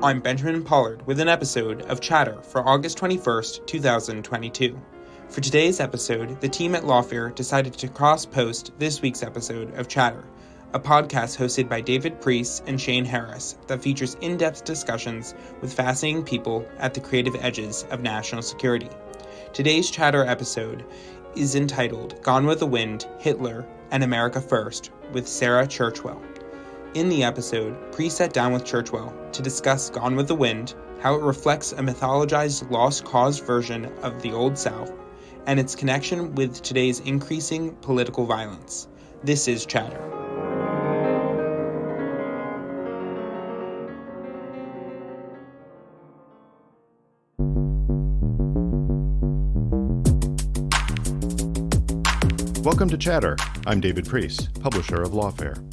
I'm Benjamin Pollard with an episode of Chatter for August 21st, 2022. For today's episode, the team at Lawfare decided to cross-post this week's episode of Chatter, a podcast hosted by David Priess and Shane Harris that features in-depth discussions with fascinating people at the creative edges of national security. Today's Chatter episode is entitled Gone with the Wind, Hitler, and America First with Sarah Churchwell. In the episode, Priess sat down with Churchwell to discuss Gone with the Wind, how it reflects a mythologized lost cause version of the Old South, and its connection with today's increasing political violence. This is Chatter. Welcome to Chatter. I'm David Priess, publisher of Lawfare.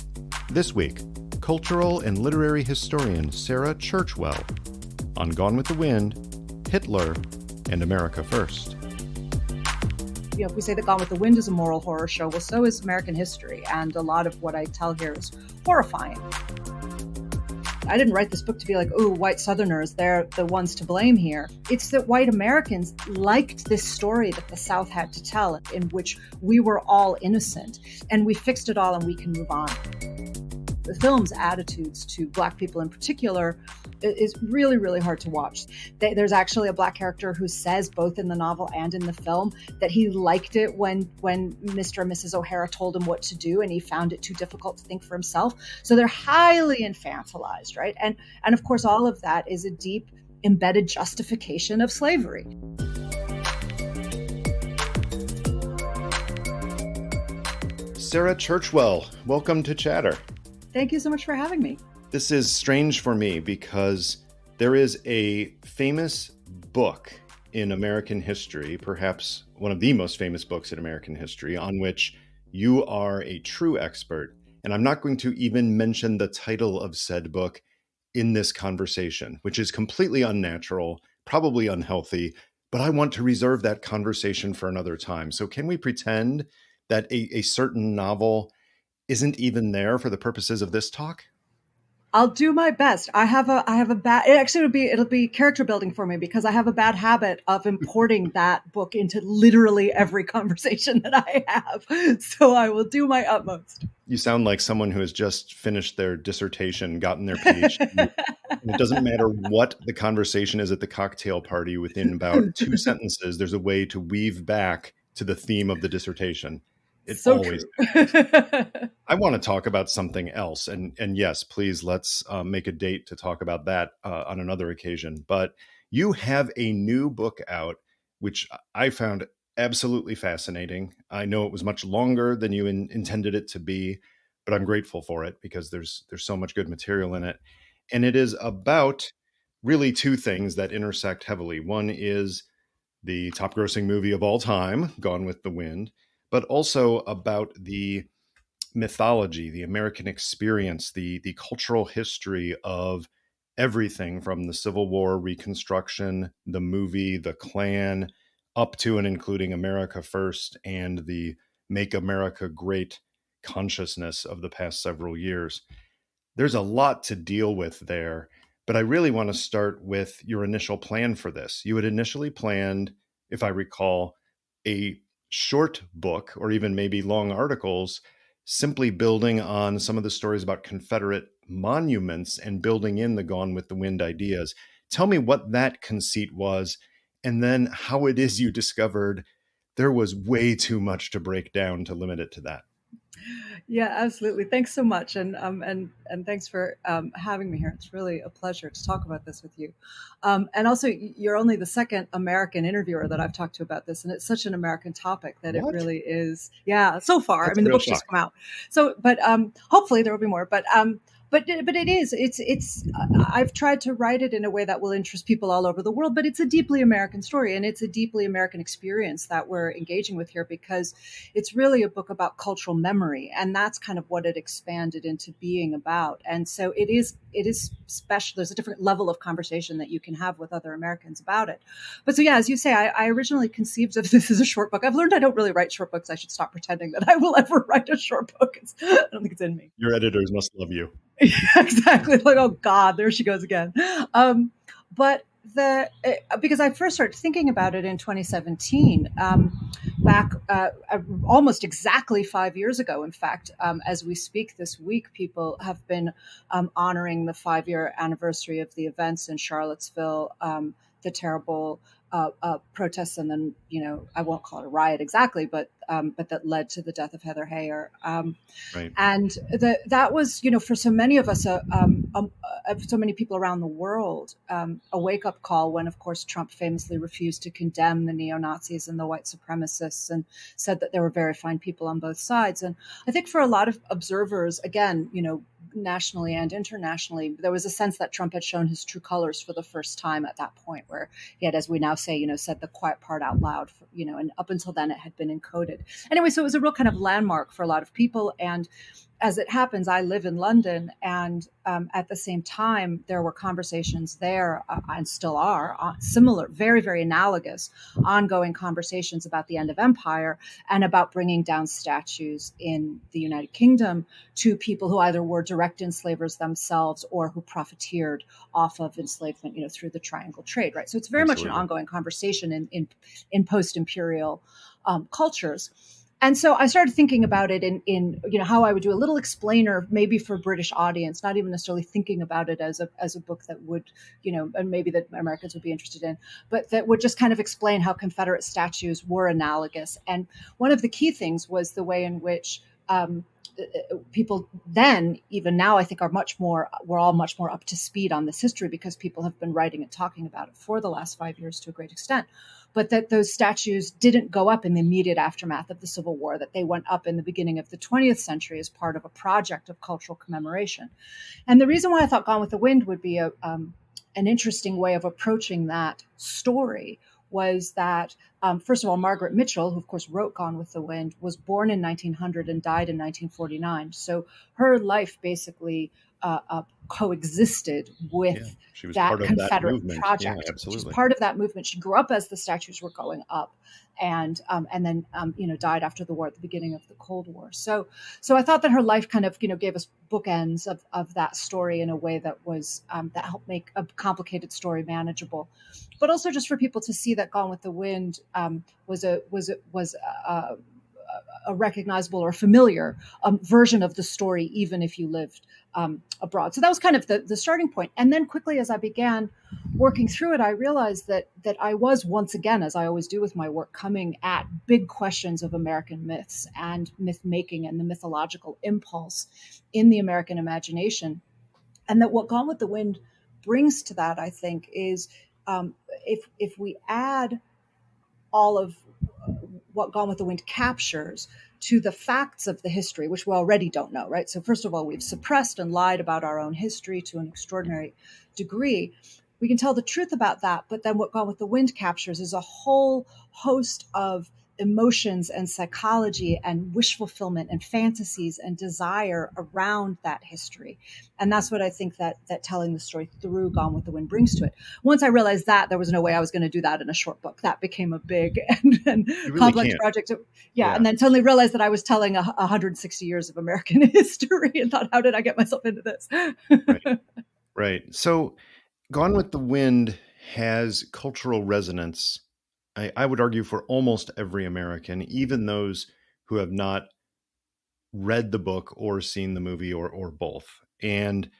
This week, cultural and literary historian Sarah Churchwell on Gone with the Wind, Hitler, and America First. If we say that Gone with the Wind is a moral horror show, well, so is American history, and a lot of what I tell here is horrifying. I didn't write this book to be like, oh, white Southerners, they're the ones to blame here. It's that white Americans liked this story that the South had to tell, in which we were all innocent, and we fixed it all and we can move on. The film's attitudes to Black people in particular is really, really hard to watch. There's actually a Black character who says, both in the novel and in the film, that he liked it when Mr. and Mrs. O'Hara told him what to do and he found it too difficult to think for himself. So they're highly infantilized, right? And of course, all of that is a deep embedded justification of slavery. Sarah Churchwell, welcome to Chatter. Thank you so much for having me. This is strange for me because there is a famous book in American history, perhaps one of the most famous books in American history, on which you are a true expert. And I'm not going to even mention the title of said book in this conversation, which is completely unnatural, probably unhealthy, but I want to reserve that conversation for another time. So can we pretend that a certain novel isn't even there for the purposes of this talk? I'll do my best. I have a bad, it'll be character building for me because I have a bad habit of importing that book into literally every conversation that I have. So I will do my utmost. You sound like someone who has just finished their dissertation, gotten their PhD. It doesn't matter what the conversation is at the cocktail party. Within about 2 sentences, there's a way to weave back to the theme of the dissertation. It so always I want to talk about something else. And yes, please, let's make a date to talk about that on another occasion. But you have a new book out, which I found absolutely fascinating. I know it was much longer than you intended it to be, but I'm grateful for it because there's so much good material in it. And it is about really two things that intersect heavily. One is the top grossing movie of all time, Gone with the Wind, but also about the mythology, the American experience, the cultural history of everything from the Civil War, Reconstruction, the movie, the Klan, up to and including America First and the Make America Great consciousness of the past several years. There's a lot to deal with there, but I really want to start with your initial plan for this. You had initially planned, if I recall, a short book or even maybe long articles simply building on some of the stories about Confederate monuments and building in the Gone with the Wind ideas. Tell me what that conceit was and then how it is you discovered there was way too much to break down to limit it to that. Yeah, absolutely. Thanks so much. And thanks for having me here. It's really a pleasure to talk about this with you. And also, you're only the second American interviewer that I've talked to about this. And it's such an American topic that What? It really is. Yeah, so far. That's I mean, the a real book's just shock. come out. So, but hopefully there will be more. But it is. It's. I've tried to write it in a way that will interest people all over the world, but it's a deeply American story and it's a deeply American experience that we're engaging with here because it's really a book about cultural memory, and that's kind of what it expanded into being about. And so it is special. There's a different level of conversation that you can have with other Americans about it. But so yeah, as you say, I originally conceived of this as a short book. I've learned I don't really write short books. I should stop pretending that I will ever write a short book. I don't think it's in me. Your editors must love you. Exactly. Like, oh God, there she goes again. But because I first started thinking about it in 2017, back almost exactly 5 years ago. In fact, as we speak this week, people have been honoring the 5-year anniversary of the events in Charlottesville, the terrible protests, and then, I won't call it a riot exactly, but that led to the death of Heather Heyer. Right. And that was, for so many of us, so many people around the world, a wake-up call when, of course, Trump famously refused to condemn the neo-Nazis and the white supremacists and said that there were very fine people on both sides. And I think for a lot of observers, again, nationally and internationally, there was a sense that Trump had shown his true colors for the first time at that point, where he had, as we now say, said the quiet part out loud, and up until then it had been encoded. Anyway, so it was a real kind of landmark for a lot of people. And as it happens, I live in London, and at the same time, there were conversations there, and still are, similar, very, very analogous, ongoing conversations about the end of empire and about bringing down statues in the United Kingdom to people who either were direct enslavers themselves or who profiteered off of enslavement, through the triangle trade, right? So it's very much an ongoing conversation in post-imperial cultures. And so I started thinking about it in how I would do a little explainer, maybe for a British audience, not even necessarily thinking about it as a book that would, and maybe that Americans would be interested in, but that would just kind of explain how Confederate statues were analogous. And one of the key things was the way in which people then, even now, I think we're all much more up to speed on this history because people have been writing and talking about it for the last 5 years to a great extent. But that those statues didn't go up in the immediate aftermath of the Civil War, that they went up in the beginning of the 20th century as part of a project of cultural commemoration. And the reason why I thought Gone with the Wind would be an interesting way of approaching that story was that, first of all, Margaret Mitchell, who of course wrote Gone with the Wind, was born in 1900 and died in 1949. So her life basically coexisted with that Confederate project. Yeah, absolutely. She was part of that movement. She grew up as the statues were going up, and then died after the war at the beginning of the Cold War. So I thought that her life kind of gave us bookends of that story in a way that was that helped make a complicated story manageable, but also just for people to see that Gone with the Wind was a recognizable or familiar version of the story, even if you lived abroad. So that was kind of the starting point. And then quickly, as I began working through it, I realized that I was once again, as I always do with my work, coming at big questions of American myths and myth making and the mythological impulse in the American imagination. And that what Gone with the Wind brings to that, I think, is if we add all of what Gone with the Wind captures to the facts of the history, which we already don't know, right? So first of all, we've suppressed and lied about our own history to an extraordinary degree. We can tell the truth about that, but then what Gone with the Wind captures is a whole host of emotions and psychology and wish fulfillment and fantasies and desire around that history. And that's what I think that telling the story through Gone with the Wind brings to it. Once I realized that, there was no way I was going to do that in a short book. That became a big and really complex project. Yeah. And then suddenly realized that I was telling 160 years of American history and thought, how did I get myself into this? Right. So Gone with the Wind has cultural resonance, I would argue, for almost every American, even those who have not read the book or seen the movie or both. And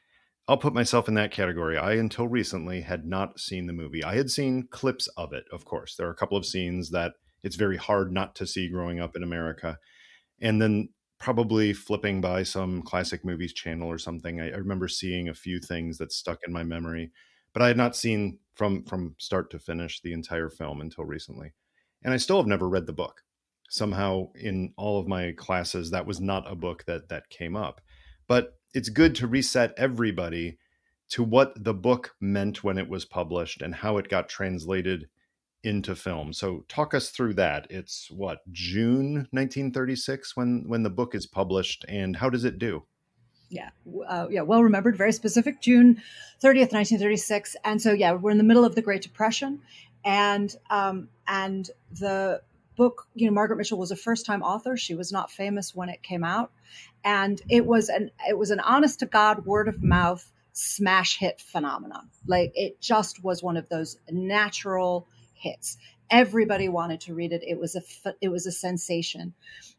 I'll put myself in that category. I, until recently, had not seen the movie. I had seen clips of it, of course. There are a couple of scenes that it's very hard not to see growing up in America. And then probably flipping by some classic movies channel or something, I remember seeing a few things that stuck in my memory. But I had not seen from start to finish the entire film until recently. And I still have never read the book. Somehow in all of my classes, that was not a book that came up. But it's good to reset everybody to what the book meant when it was published and how it got translated into film. So talk us through that. It's June 1936 when the book is published, and how does it do? Yeah, well remembered, very specific, June 30th, 1936. And so, we're in the middle of the Great Depression, and the book, Margaret Mitchell was a first-time author. She was not famous when it came out. And it was an honest to God word of mouth smash hit phenomenon. Like, it just was one of those natural hits. Everybody wanted to read it. It was a sensation.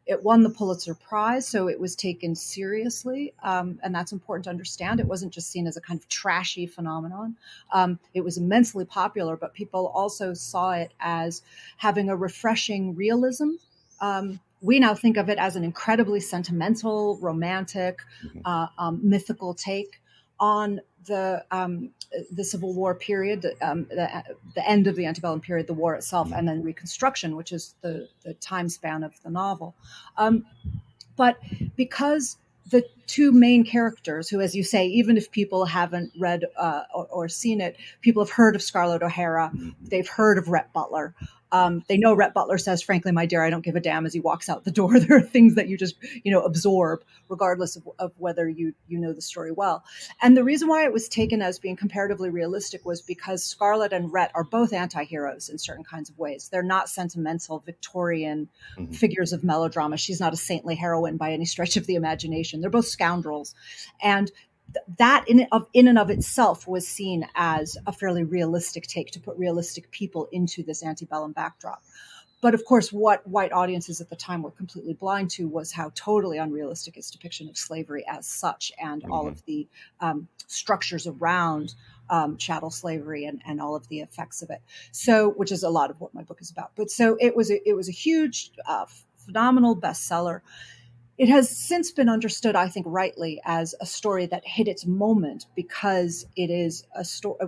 It won the Pulitzer Prize, so it was taken seriously, and that's important to understand. It wasn't just seen as a kind of trashy phenomenon. It was immensely popular, but people also saw it as having a refreshing realism. We now think of it as an incredibly sentimental, romantic, mythical take on the Civil War period, the end of the antebellum period, the war itself, and then Reconstruction, which is the time span of the novel. But because the two main characters, who, as you say, even if people haven't read or seen it, people have heard of Scarlett O'Hara, they've heard of Rhett Butler. They know Rhett Butler says, "Frankly, my dear, I don't give a damn," as he walks out the door. There are things that you just, absorb, regardless of whether you know the story well. And the reason why it was taken as being comparatively realistic was because Scarlett and Rhett are both anti-heroes in certain kinds of ways. They're not sentimental Victorian figures of melodrama. She's not a saintly heroine by any stretch of the imagination. They're both scoundrels. And that in and of itself was seen as a fairly realistic take, to put realistic people into this antebellum backdrop. But of course, what white audiences at the time were completely blind to was how totally unrealistic its depiction of slavery as such, and all of the structures around chattel slavery and all of the effects of it. So, which is a lot of what my book is about. But so it was a huge, phenomenal bestseller. It has since been understood, I think, rightly, as a story that hit its moment because it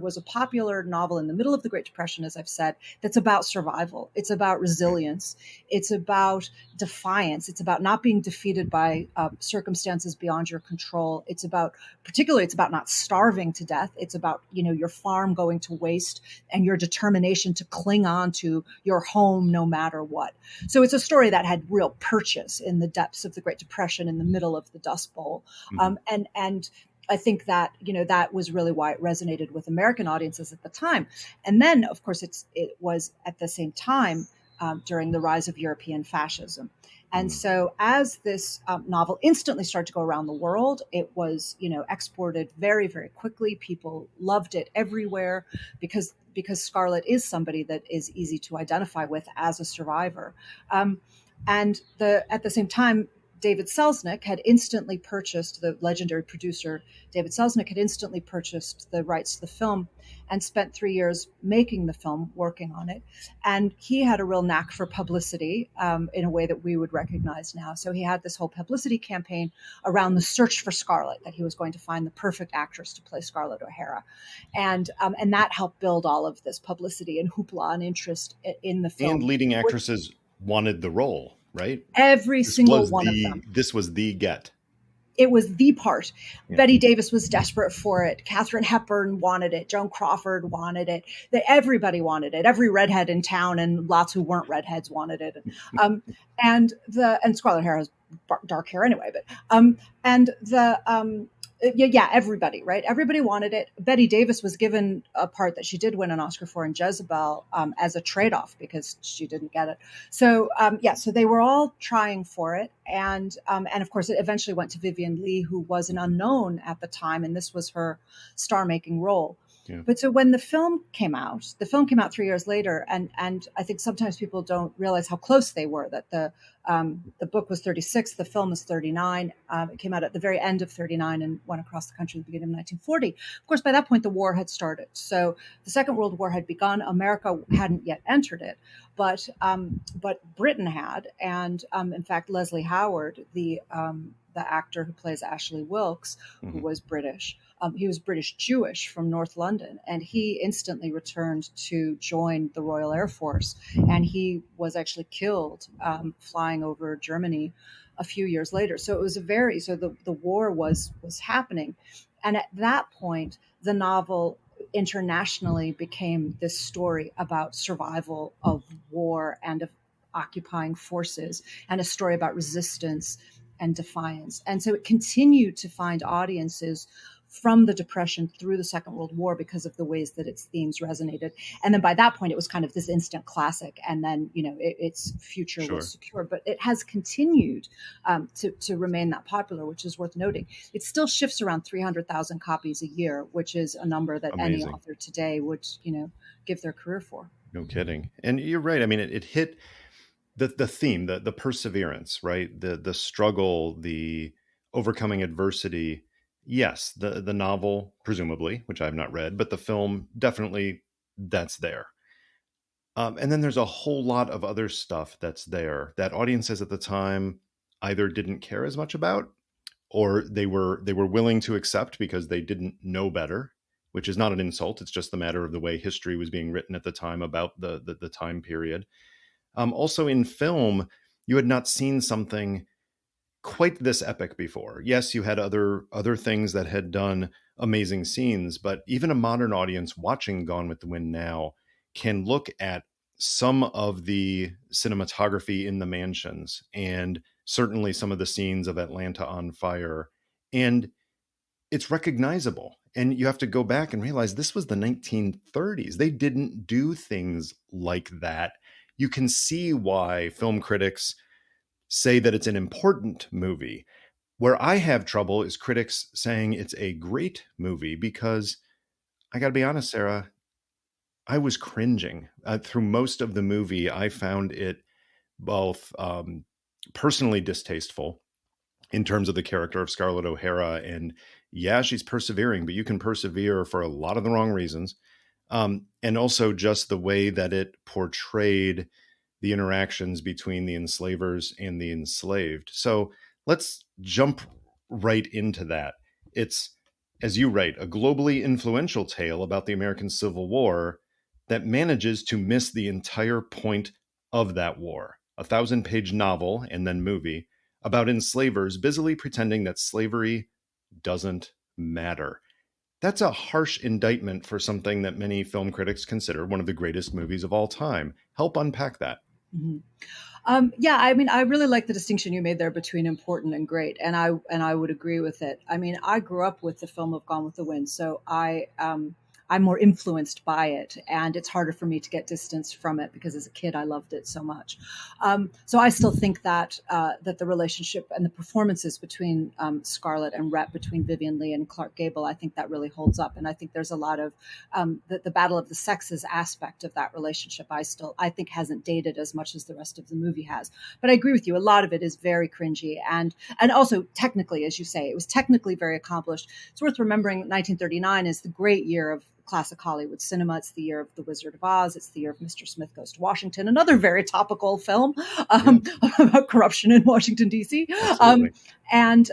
was a popular novel in the middle of the Great Depression, as I've said, that's about survival. It's about resilience. It's about defiance. It's about not being defeated by circumstances beyond your control. It's about not starving to death. It's about, your farm going to waste and your determination to cling on to your home no matter what. So it's a story that had real purchase in the depths of the Great Depression, in the middle of the Dust Bowl. And I think that, that was really why it resonated with American audiences at the time. And then, of course, it was at the same time during the rise of European fascism. And so as this novel instantly started to go around the world, it was, exported very, very quickly. People loved it everywhere because Scarlett is somebody that is easy to identify with as a survivor. And at the same time, David Selznick had instantly purchased, the legendary producer David Selznick had instantly purchased the rights to the film and spent 3 years making the film, working on it. And he had a real knack for publicity in a way that we would recognize now. So he had this whole publicity campaign around the search for Scarlett, that he was going to find the perfect actress to play Scarlett O'Hara. And that helped build all of this publicity and hoopla and interest in the film. And leading actresses wanted the role, right? Every single one of them. This was the get. It was the part. Yeah. Betty Davis was desperate for it. Katharine Hepburn wanted it. Joan Crawford wanted it. Everybody wanted it. Every redhead in town, and lots who weren't redheads, wanted it. And Scarlett O'Hara has dark hair anyway. But everybody, right? Everybody wanted it. Betty Davis was given a part that she did win an Oscar for in Jezebel as a trade-off because she didn't get it. So so they were all trying for it, and of course it eventually went to Vivien Leigh, who was an unknown at the time, and this was her star-making role. Yeah. But so when the film came out 3 years later, and I think sometimes people don't realize how close they were, that the book was 36, the film was 39. It came out at the very end of 39 and went across the country at the beginning of 1940. Of course, by that point, the war had started. So the Second World War had begun. America hadn't yet entered it, but Britain had. And in fact, Leslie Howard, the actor who plays Ashley Wilkes, who was British, he was British Jewish from North London, and he instantly returned to join the Royal Air Force. And he was actually killed flying over Germany a few years later. So it was the war was happening. And at that point, the novel internationally became this story about survival of war and of occupying forces, and a story about resistance and defiance. And so it continued to find audiences from the Depression through the Second World War because of the ways that its themes resonated. And then by that point, it was kind of this instant classic. And then, its future was secure. But it has continued to remain that popular, which is worth noting. It still shifts around 300,000 copies a year, which is a number that Amazing. any author today would, give their career for. No kidding. And you're right. I mean, it hit the theme, the perseverance, right? The struggle, the overcoming adversity. Yes, the novel, presumably, which I've not read, but the film, definitely that's there. And then there's a whole lot of other stuff that's there that audiences at the time either didn't care as much about, or they were willing to accept because they didn't know better, which is not an insult. It's just the matter of the way history was being written at the time about the time period. Also in film, you had not seen something quite this epic before. Yes, you had other things that had done amazing scenes, but even a modern audience watching Gone with the Wind now can look at some of the cinematography in the mansions and certainly some of the scenes of Atlanta on fire, and it's recognizable. And you have to go back and realize this was the 1930s. They didn't do things like that. You can see why film critics say that it's an important movie. Where I have trouble is critics saying it's a great movie, because I got to be honest, Sarah, I was cringing through most of the movie. I found it both personally distasteful in terms of the character of Scarlett O'Hara. And yeah, she's persevering, but you can persevere for a lot of the wrong reasons. And also just the way that it portrayed the interactions between the enslavers and the enslaved. So let's jump right into that. It's, as you write, a globally influential tale about the American Civil War that manages to miss the entire point of that war. A 1,000-page novel and then movie about enslavers busily pretending that slavery doesn't matter. That's a harsh indictment for something that many film critics consider one of the greatest movies of all time. Help unpack that. Mm-hmm. Yeah, I mean, I really like the distinction you made there between important and great, and I would agree with it. I mean, I grew up with the film of Gone with the Wind, so I'm more influenced by it, and it's harder for me to get distance from it because as a kid I loved it so much. So I still think that that the relationship and the performances between Scarlett and Rhett, between Vivien Leigh and Clark Gable, I think that really holds up, and I think there's a lot of the battle of the sexes aspect of that relationship. I think hasn't dated as much as the rest of the movie has, but I agree with you. A lot of it is very cringy, and also technically, as you say, it was technically very accomplished. It's worth remembering 1939 is the great year of classic Hollywood cinema. It's the year of The Wizard of Oz. It's the year of Mr. Smith Goes to Washington, another very topical film about corruption in Washington, D.C. And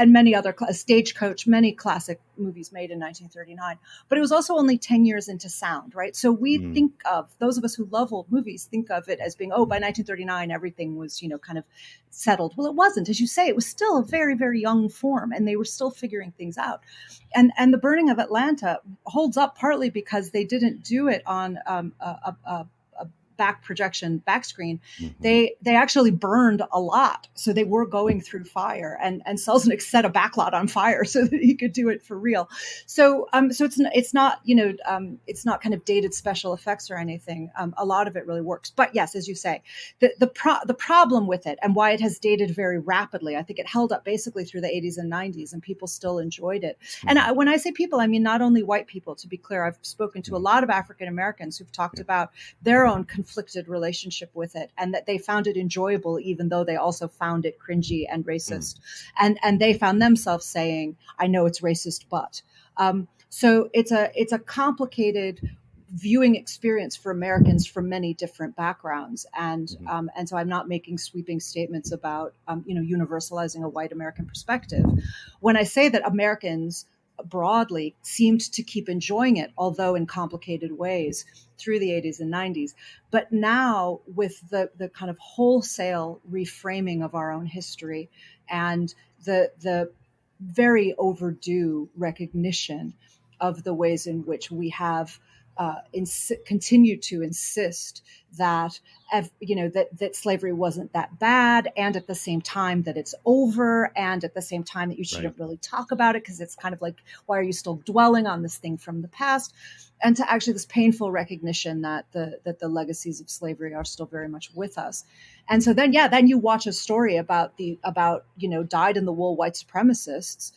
many other Stagecoach, many classic movies made in 1939. But it was also only 10 years into sound, right? So we think of, those of us who love old movies think of it as being, by 1939, everything was, kind of settled. Well, it wasn't. As you say, it was still a very, very young form, and they were still figuring things out. And The Burning of Atlanta holds up partly because they didn't do it on a back projection, back screen. Mm-hmm. They actually burned a lot. So they were going through fire, and Selznick set a backlot on fire so that he could do it for real. So it's not, it's not kind of dated special effects or anything. A lot of it really works. But yes, as you say, the problem with it and why it has dated very rapidly, I think it held up basically through the 80s and 90s, and people still enjoyed it. Mm-hmm. And when I say people, I mean not only white people, to be clear. I've spoken to a lot of African Americans who've talked about their own conflicted relationship with it, and that they found it enjoyable even though they also found it cringy and racist. And they found themselves saying, I know it's racist, but so it's a complicated viewing experience for Americans from many different backgrounds, and so I'm not making sweeping statements about universalizing a white American perspective when I say that Americans broadly seemed to keep enjoying it, although in complicated ways, through the 80s and 90s. But now, with the kind of wholesale reframing of our own history and the very overdue recognition of the ways in which we have continued to insist that that slavery wasn't that bad, and at the same time that it's over, and at the same time that you shouldn't really talk about it because it's kind of like, why are you still dwelling on this thing from the past? And to actually this painful recognition that the legacies of slavery are still very much with us. And so then you watch a story about dyed in the wool white supremacists,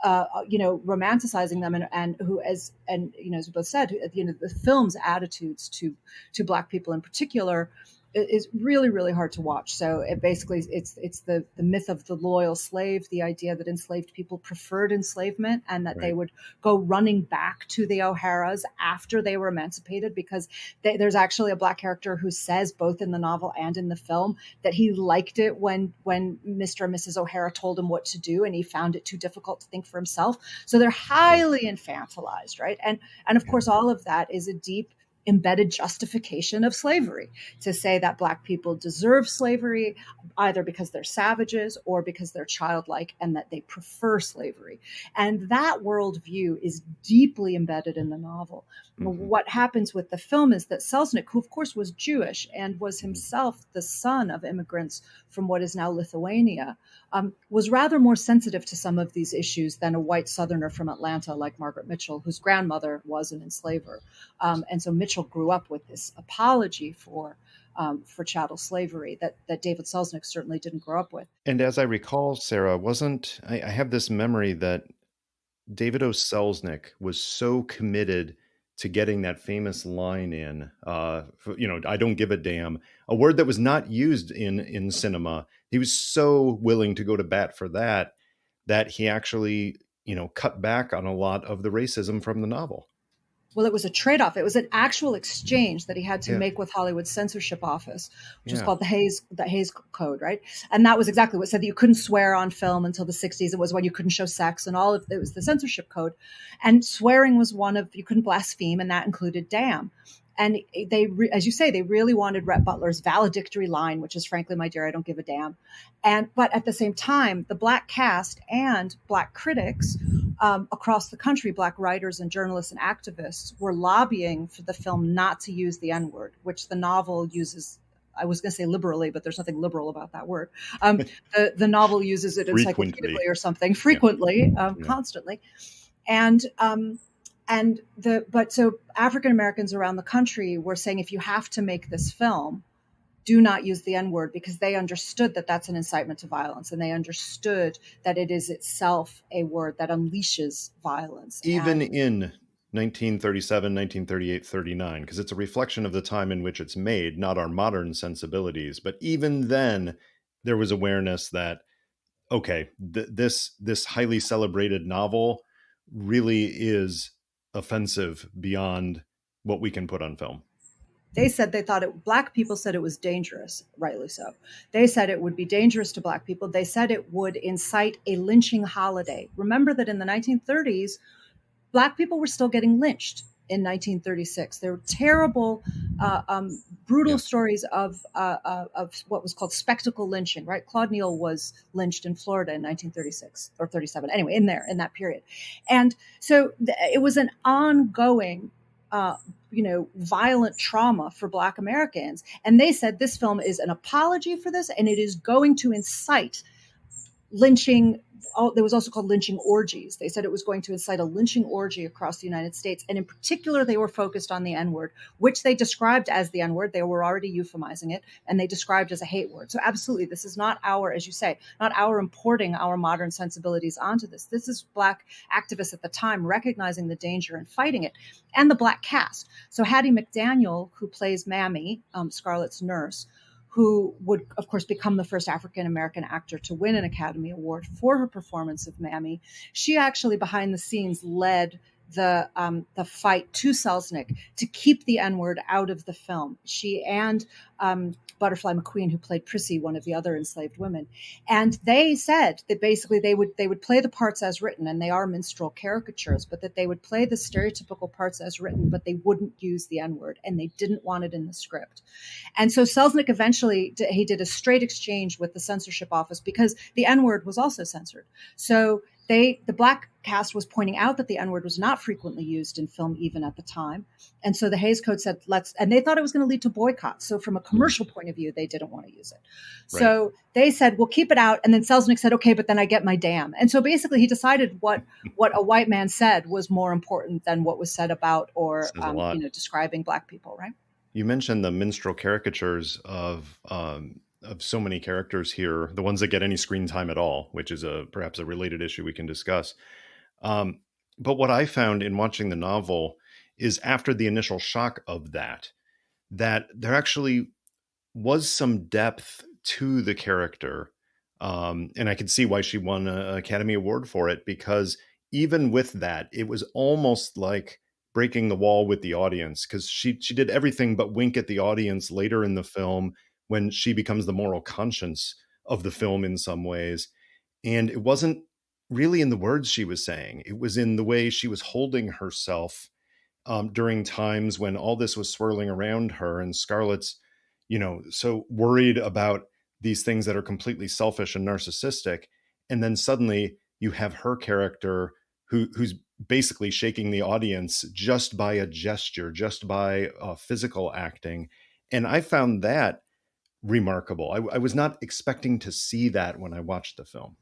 romanticizing them, and who, as we both said, the film's attitudes to Black people in particular is really, really hard to watch. So it basically, it's the myth of the loyal slave, the idea that enslaved people preferred enslavement and that they would go running back to the O'Haras after they were emancipated, because there's actually a Black character who says, both in the novel and in the film, that he liked it when Mr. and Mrs. O'Hara told him what to do, and he found it too difficult to think for himself. So they're highly infantilized, right? And of course, all of that is a deep embedded justification of slavery, to say that Black people deserve slavery either because they're savages or because they're childlike and that they prefer slavery. And that worldview is deeply embedded in the novel. What happens with the film is that Selznick, who of course was Jewish and was himself the son of immigrants from what is now Lithuania, was rather more sensitive to some of these issues than a white Southerner from Atlanta like Margaret Mitchell, whose grandmother was an enslaver. And so Mitchell grew up with this apology for chattel slavery that David Selznick certainly didn't grow up with. And as I recall, Sarah, I have this memory that David O. Selznick was so committed to getting that famous line in, I don't give a damn, a word that was not used in cinema. He was so willing to go to bat for that he actually, cut back on a lot of the racism from the novel. Well, it was a trade-off. It was an actual exchange that he had to make with Hollywood's censorship office, which was called the Hays Code, right? And that was exactly what said that you couldn't swear on film until the 60s. It was when you couldn't show sex, and it was the censorship code. And swearing was you couldn't blaspheme, and that included damn. And as you say, they really wanted Rhett Butler's valedictory line, which is, frankly, my dear, I don't give a damn. But at the same time, the Black cast and Black critics across the country, Black writers and journalists and activists, were lobbying for the film not to use the N-word, which the novel uses. I was going to say liberally, but there's nothing liberal about that word. The novel uses it encyclopedically or something, frequently, constantly. So African Americans around the country were saying, if you have to make this film, do not use the N-word, because they understood that that's an incitement to violence, and they understood that it is itself a word that unleashes violence. Even in 1937, 1938, 39, because it's a reflection of the time in which it's made, not our modern sensibilities. But even then, there was awareness that, this highly celebrated novel really is offensive beyond what we can put on film. They said Black people said it was dangerous, rightly so. They said it would be dangerous to Black people. They said it would incite a lynching holiday. Remember that in the 1930s, Black people were still getting lynched in 1936. There were terrible, brutal stories of what was called spectacle lynching, right? Claude Neal was lynched in Florida in 1936 or 37. Anyway, in that period. And so it was an ongoing violent trauma for Black Americans. And they said this film is an apology for this, and it is going to incite lynching. There was also called lynching orgies. They said it was going to incite a lynching orgy across the United States. And in particular, they were focused on the N-word, which they described as the N-word. They were already euphemizing it, and they described as a hate word. So absolutely, this is not as you say, not our importing our modern sensibilities onto this. This is Black activists at the time recognizing the danger and fighting it, and the Black cast. So Hattie McDaniel, who plays Mammy, Scarlett's nurse, who would, of course, become the first African-American actor to win an Academy Award for her performance of Mammy. She actually, behind the scenes, led the fight to Selznick to keep the N-word out of the film. She and Butterfly McQueen, who played Prissy, one of the other enslaved women. And they said that basically they would play the parts as written, and they are minstrel caricatures, but that they would play the stereotypical parts as written, but they wouldn't use the N-word, and they didn't want it in the script. And so Selznick eventually, he did a straight exchange with the censorship office because the N-word was also censored. So the Black cast was pointing out that the N-word was not frequently used in film even at the time. And so the Hays Code said, and they thought it was going to lead to boycotts. So from a commercial point of view, they didn't want to use it. Right. So they said, we'll keep it out. And then Selznick said, okay, but then I get my damn. And so basically he decided what a white man said was more important than what was said about or, describing Black people, right? You mentioned the minstrel caricatures of so many characters here, the ones that get any screen time at all, which is perhaps a related issue we can discuss. But what I found in watching the novel is after the initial shock of that there actually was some depth to the character. And I could see why she won an Academy Award for it, because even with that, it was almost like breaking the wall with the audience, because she did everything but wink at the audience later in the film when she becomes the moral conscience of the film in some ways. And it wasn't really in the words she was saying. It was in the way she was holding herself during times when all this was swirling around her, and Scarlett's, so worried about these things that are completely selfish and narcissistic. And then suddenly you have her character who's basically shaking the audience just by a gesture, just by physical acting. And I found that remarkable. I was not expecting to see that when I watched the film.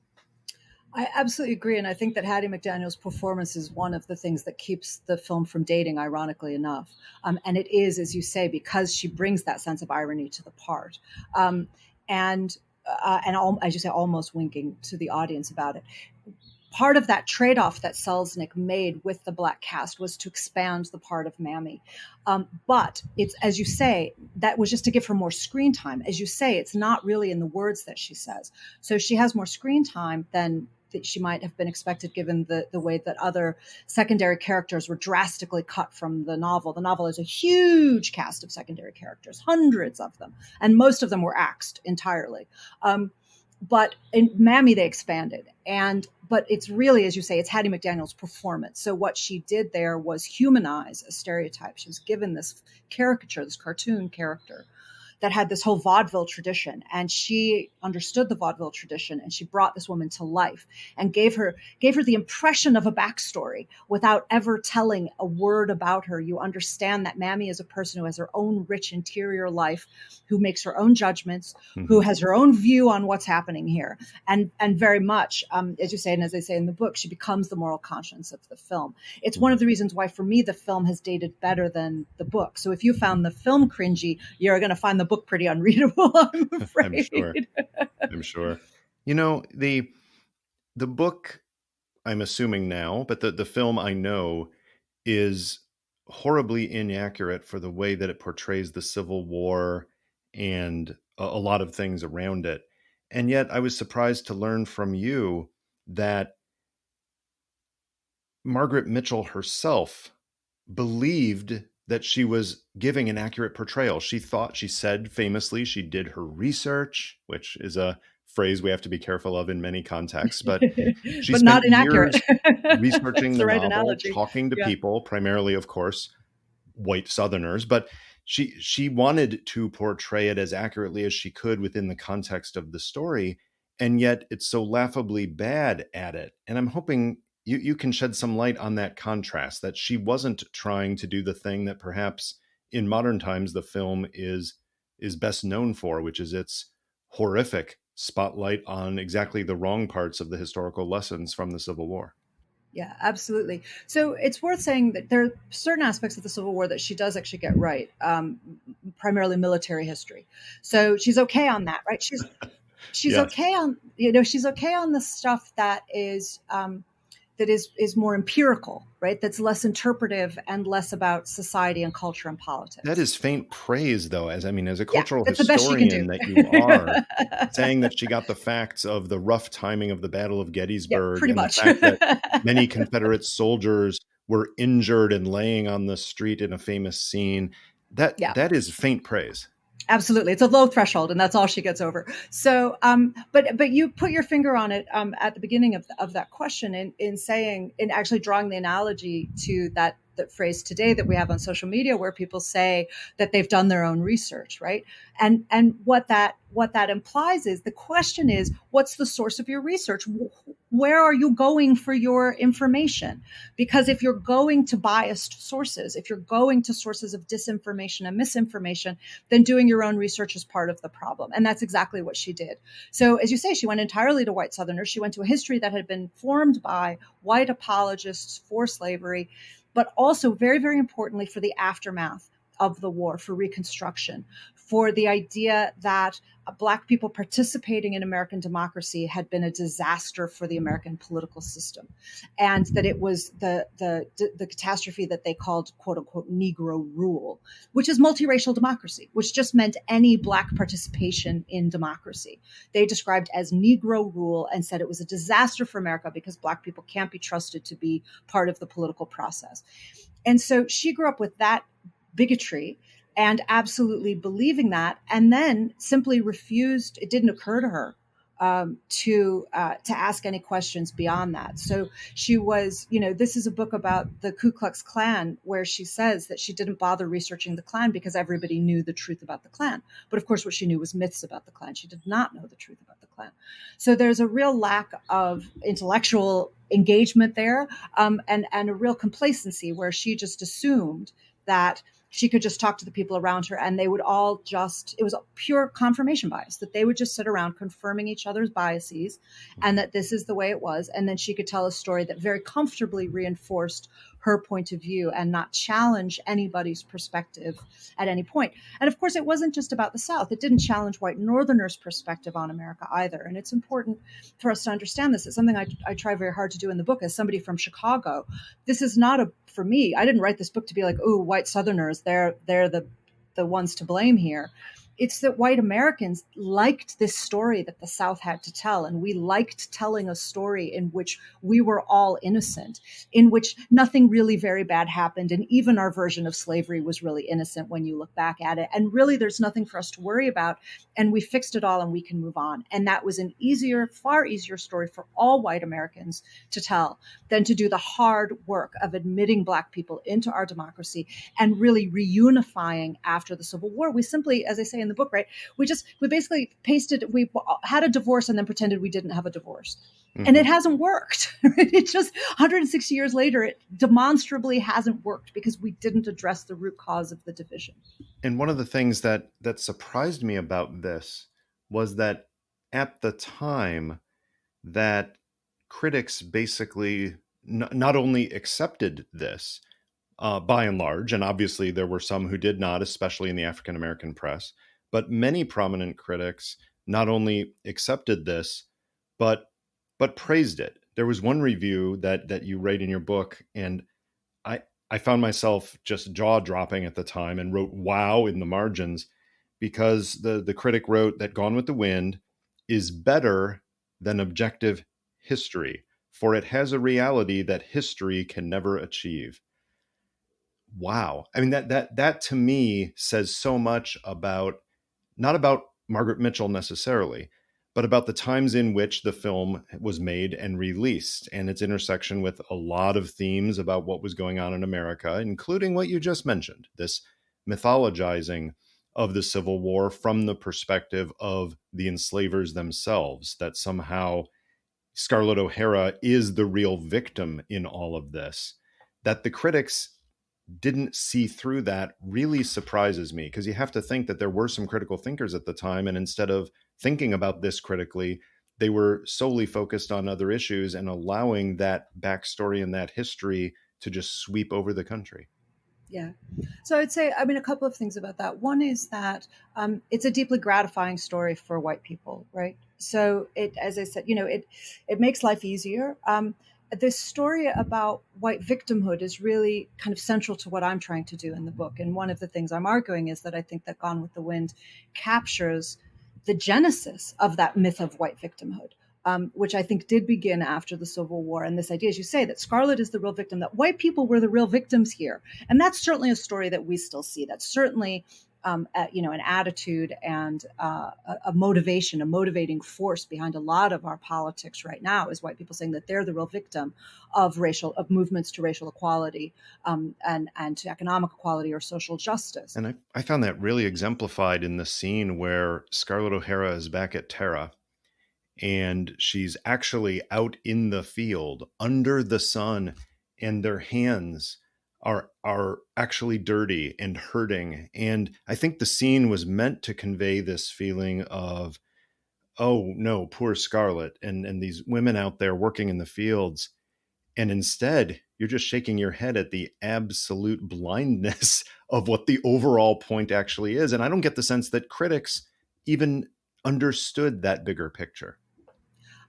I absolutely agree. And I think that Hattie McDaniel's performance is one of the things that keeps the film from dating, ironically enough. And it is, as you say, because she brings that sense of irony to the part. And as you say, almost winking to the audience about it. Part of that trade-off that Selznick made with the Black cast was to expand the part of Mammy. But it's, as you say, that was just to give her more screen time. As you say, it's not really in the words that she says. So she has more screen time than that she might have been expected, given the way that other secondary characters were drastically cut from the novel. The novel is a huge cast of secondary characters, hundreds of them, and most of them were axed entirely. But in Mammy, they expanded. But it's really, as you say, it's Hattie McDaniel's performance. So what she did there was humanize a stereotype. She was given this caricature, this cartoon character that had this whole vaudeville tradition. And she understood the vaudeville tradition, and she brought this woman to life and gave her the impression of a backstory without ever telling a word about her. You understand that Mammy is a person who has her own rich interior life, who makes her own judgments, who has her own view on what's happening here. And very much, as you say, and as I say in the book, she becomes the moral conscience of the film. It's one of the reasons why, for me, the film has dated better than the book. So if you found the film cringy, you're going to find the book pretty unreadable, I'm afraid. I'm sure. The book, I'm assuming now, but the film, I know, is horribly inaccurate for the way that it portrays the Civil War and a lot of things around it. And yet I was surprised to learn from you that Margaret Mitchell herself believed that she was giving an accurate portrayal. She said famously, she did her research, which is a phrase we have to be careful of in many contexts, but she but spent not inaccurate. years researching the right novel, analogy. talking to people, primarily, of course, white Southerners, but she wanted to portray it as accurately as she could within the context of the story. And yet it's so laughably bad at it. And I'm hoping you can shed some light on that contrast, that she wasn't trying to do the thing that perhaps in modern times the film is best known for, which is its horrific spotlight on exactly the wrong parts of the historical lessons from the Civil War. Yeah, absolutely. So it's worth saying that there are certain aspects of the Civil War that she does actually get right, primarily military history. So she's okay on that, right? She's yes. Okay on, she's okay on the stuff that is more empirical, right? That's less interpretive and less about society and culture and politics. That is faint praise, though, as a cultural historian that you are, saying that she got the facts of the rough timing of the Battle of Gettysburg, pretty and much. the fact that many Confederate soldiers were injured and laying on the street in a famous scene. That is faint praise. Absolutely. It's a low threshold, and that's all she gets over. So, but you put your finger on it at the beginning of that question in actually drawing the analogy to that phrase today that we have on social media, where people say that they've done their own research, right? And what that implies is, the question is, what's the source of your research? where are you going for your information? Because if you're going to biased sources, if you're going to sources of disinformation and misinformation, then doing your own research is part of the problem. And that's exactly what she did. So as you say, she went entirely to white Southerners. She went to a history that had been formed by white apologists for slavery, but also very, very importantly for the aftermath of the war, for Reconstruction, for the idea that Black people participating in American democracy had been a disaster for the American political system, and that it was the catastrophe that they called, quote unquote, Negro rule, which is multiracial democracy, which just meant any Black participation in democracy. They described as Negro rule and said it was a disaster for America because Black people can't be trusted to be part of the political process. And so she grew up with that bigotry and absolutely believing that, and then simply refused. It didn't occur to her to ask any questions beyond that. So she was, this is a book about the Ku Klux Klan, where she says that she didn't bother researching the Klan because everybody knew the truth about the Klan. But of course, what she knew was myths about the Klan. She did not know the truth about the Klan. So there's a real lack of intellectual engagement there, and a real complacency where she just assumed that she could just talk to the people around her and they would all it was a pure confirmation bias, that they would just sit around confirming each other's biases and that this is the way it was. And then she could tell a story that very comfortably reinforced her point of view and not challenge anybody's perspective at any point. And of course, it wasn't just about the South. It didn't challenge white Northerners' perspective on America either. And it's important for us to understand this. It's something I try very hard to do in the book as somebody from Chicago. This is not for me, I didn't write this book to be like, oh, white Southerners, they're the ones to blame here. It's that white Americans liked this story that the South had to tell. And we liked telling a story in which we were all innocent, in which nothing really very bad happened. And even our version of slavery was really innocent when you look back at it. And really, there's nothing for us to worry about. And we fixed it all and we can move on. And that was an far easier story for all white Americans to tell than to do the hard work of admitting Black people into our democracy and really reunifying after the Civil War. We simply, as I say in the book, right, we basically we had a divorce and then pretended we didn't have a divorce. Mm-hmm. And it hasn't worked. It's just 160 years later, it demonstrably hasn't worked because we didn't address the root cause of the division. And one of the things that surprised me about this was that at the time that critics basically not only accepted this by and large, and obviously there were some who did not, especially in the African-American press, but many prominent critics not only accepted this, but praised it. There was one review that you write in your book, and I found myself just jaw-dropping at the time and wrote "wow" in the margins, because the critic wrote that Gone with the Wind is better than objective history, for it has a reality that history can never achieve. Wow. I mean, that to me says so much about, not about Margaret Mitchell necessarily, but about the times in which the film was made and released, and its intersection with a lot of themes about what was going on in America, including what you just mentioned, this mythologizing of the Civil War from the perspective of the enslavers themselves, that somehow Scarlett O'Hara is the real victim in all of this. That the critics didn't see through that really surprises me, because you have to think that there were some critical thinkers at the time, and instead of thinking about this critically, they were solely focused on other issues and allowing that backstory and that history to just sweep over the country. Yeah. So I'd say, a couple of things about that. One is that it's a deeply gratifying story for white people, right? So it, as I said, it makes life easier. This story about white victimhood is really kind of central to what I'm trying to do in the book. And one of the things I'm arguing is that I think that Gone with the Wind captures the genesis of that myth of white victimhood, which I think did begin after the Civil War. And this idea, as you say, that Scarlett is the real victim, that white people were the real victims here. And that's certainly a story that we still see. That's certainly an attitude and a motivation, a motivating force behind a lot of our politics right now, is white people saying that they're the real victim of movements to racial equality and to economic equality or social justice. And I found that really exemplified in the scene where Scarlett O'Hara is back at Tara, and she's actually out in the field under the sun, and their hands are actually dirty and hurting. And I think the scene was meant to convey this feeling of, oh no, poor Scarlett, and these women out there working in the fields. And instead, you're just shaking your head at the absolute blindness of what the overall point actually is. And I don't get the sense that critics even understood that bigger picture.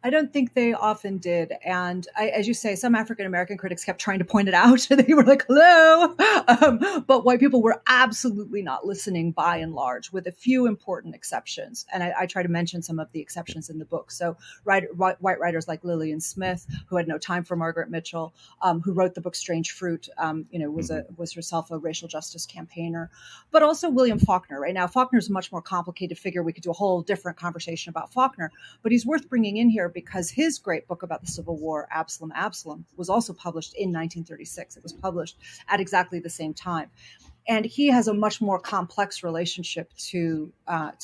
I don't think they often did. And as you say, some African-American critics kept trying to point it out. They were like, hello. But white people were absolutely not listening by and large, with a few important exceptions. And I try to mention some of the exceptions in the book. So white writers like Lillian Smith, who had no time for Margaret Mitchell, who wrote the book Strange Fruit, was herself a racial justice campaigner. But also William Faulkner. Right now, Faulkner's a much more complicated figure. We could do a whole different conversation about Faulkner, but he's worth bringing in here because his great book about the Civil War, Absalom, was also published in 1936. It was published at exactly the same time. And he has a much more complex relationship to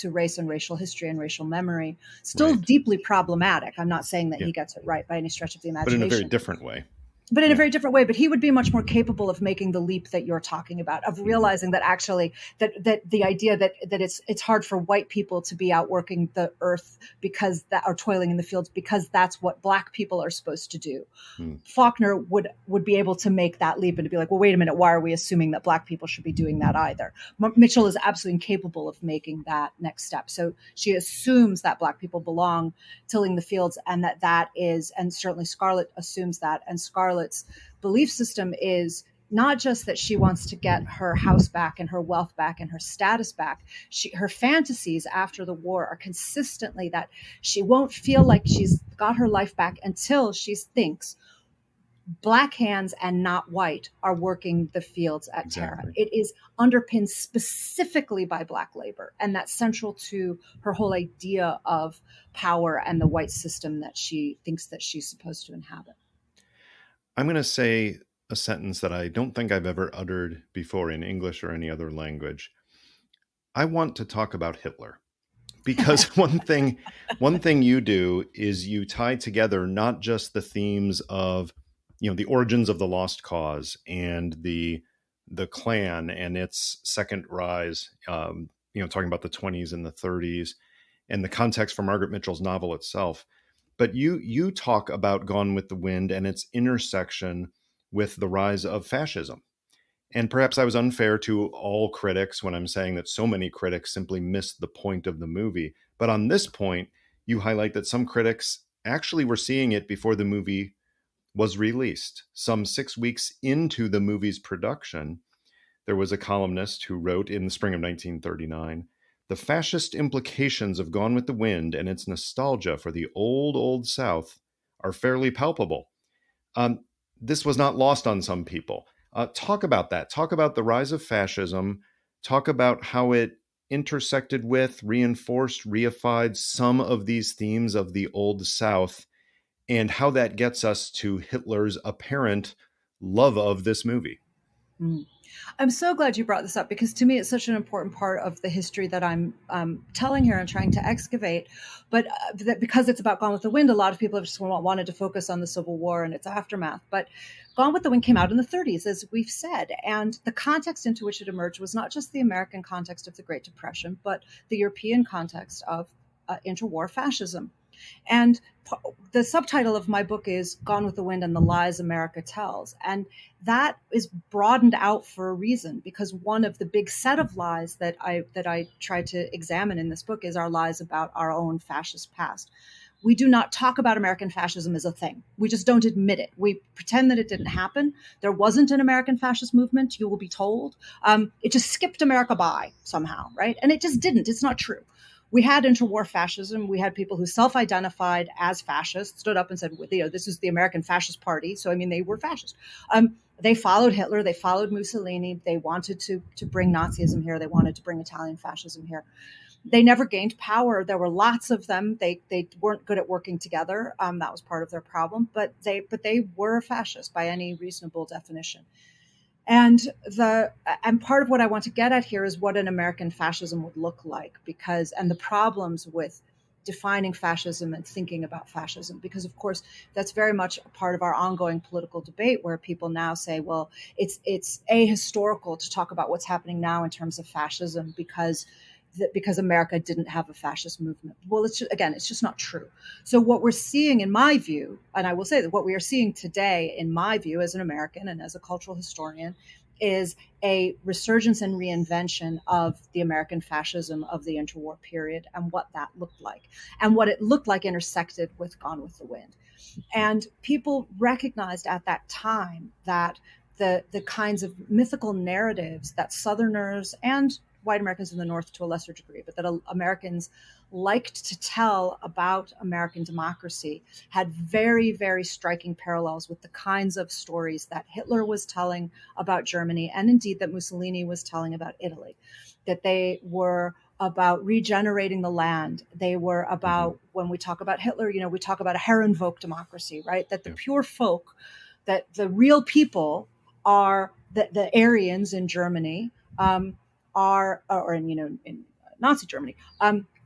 race and racial history and racial memory, still deeply problematic. I'm not saying that he gets it right by any stretch of the imagination. But in a very different way. But in a very different way. But he would be much more capable of making the leap that you're talking about, of realizing that actually that the idea that it's hard for white people to be out working the earth or toiling in the fields because that's what Black people are supposed to do. Faulkner would be able to make that leap and to be like, well, wait a minute, why are we assuming that Black people should be doing that either? Mitchell is absolutely incapable of making that next step. So she assumes that Black people belong tilling the fields, and that is, and certainly Scarlett assumes that, and Scarlett's belief system is not just that she wants to get her house back and her wealth back and her status back. Her fantasies after the war are consistently that she won't feel like she's got her life back until she thinks Black hands and not white are working the fields at Cara. It is underpinned specifically by Black labor, and that's central to her whole idea of power and the white system that she thinks that she's supposed to inhabit. I'm going to say a sentence that I don't think I've ever uttered before in English or any other language. I want to talk about Hitler, because one thing you do is you tie together not just the themes of, the origins of the lost cause and the Klan and its second rise, talking about the 20s and the 30s and the context for Margaret Mitchell's novel itself. But you talk about Gone with the Wind and its intersection with the rise of fascism. And perhaps I was unfair to all critics when I'm saying that so many critics simply missed the point of the movie. But on this point, you highlight that some critics actually were seeing it before the movie was released. Some 6 weeks into the movie's production, there was a columnist who wrote in the spring of 1939, "The fascist implications of Gone with the Wind and its nostalgia for the old South are fairly palpable." This was not lost on some people. Talk about that. Talk about the rise of fascism. Talk about how it intersected with, reinforced, reified some of these themes of the Old South, and how that gets us to Hitler's apparent love of this movie. I'm so glad you brought this up, because to me it's such an important part of the history that I'm telling here and trying to excavate. But because it's about Gone with the Wind, a lot of people have just wanted to focus on the Civil War and its aftermath. But Gone with the Wind came out in the 30s, as we've said, and the context into which it emerged was not just the American context of the Great Depression, but the European context of interwar fascism. And the subtitle of my book is Gone with the Wind and the Lies America Tells. And that is broadened out for a reason, because one of the big set of lies that I try to examine in this book is our lies about our own fascist past. We do not talk about American fascism as a thing. We just don't admit it. We pretend that it didn't happen. There wasn't an American fascist movement, you will be told. It just skipped America by somehow, right? And it just didn't. It's not true. We had interwar fascism. We had people who self-identified as fascists, stood up and said, this is the American Fascist Party. So, they were fascist. They followed Hitler. They followed Mussolini. They wanted to bring Nazism here. They wanted to bring Italian fascism here. They never gained power. There were lots of them. They weren't good at working together. That was part of their problem. But they were fascist by any reasonable definition. And part of what I want to get at here is what an American fascism would look like, and the problems with defining fascism and thinking about fascism, because of course that's very much a part of our ongoing political debate, where people now say, well, it's ahistorical to talk about what's happening now in terms of fascism because America didn't have a fascist movement. Well, it's just not true. So what we're seeing, in my view, and I will say that what we are seeing today, in my view, as an American and as a cultural historian, is a resurgence and reinvention of the American fascism of the interwar period and what that looked like. And what it looked like intersected with Gone with the Wind. And people recognized at that time that the kinds of mythical narratives that Southerners and white Americans in the North to a lesser degree, but that Americans liked to tell about American democracy had very, very striking parallels with the kinds of stories that Hitler was telling about Germany, and indeed that Mussolini was telling about Italy, that they were about regenerating the land. They were about, when we talk about Hitler, we talk about a Herrenvolk democracy, right? That the pure folk, that the real people are the Aryans in Germany, in Nazi Germany,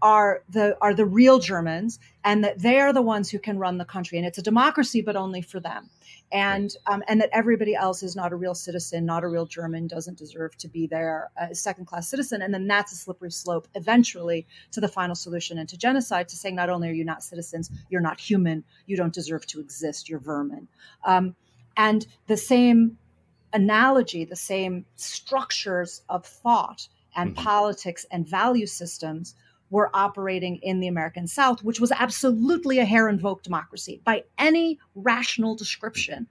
are the real Germans, and that they are the ones who can run the country, and it's a democracy, but only for them, and that everybody else is not a real citizen, not a real German, doesn't deserve to be there, a second-class citizen, and then that's a slippery slope eventually to the final solution and to genocide, to saying not only are you not citizens, you're not human, you don't deserve to exist, you're vermin, and the same analogy, the same structures of thought and politics and value systems were operating in the American South, which was absolutely a Herrenvolk democracy. By any rational description,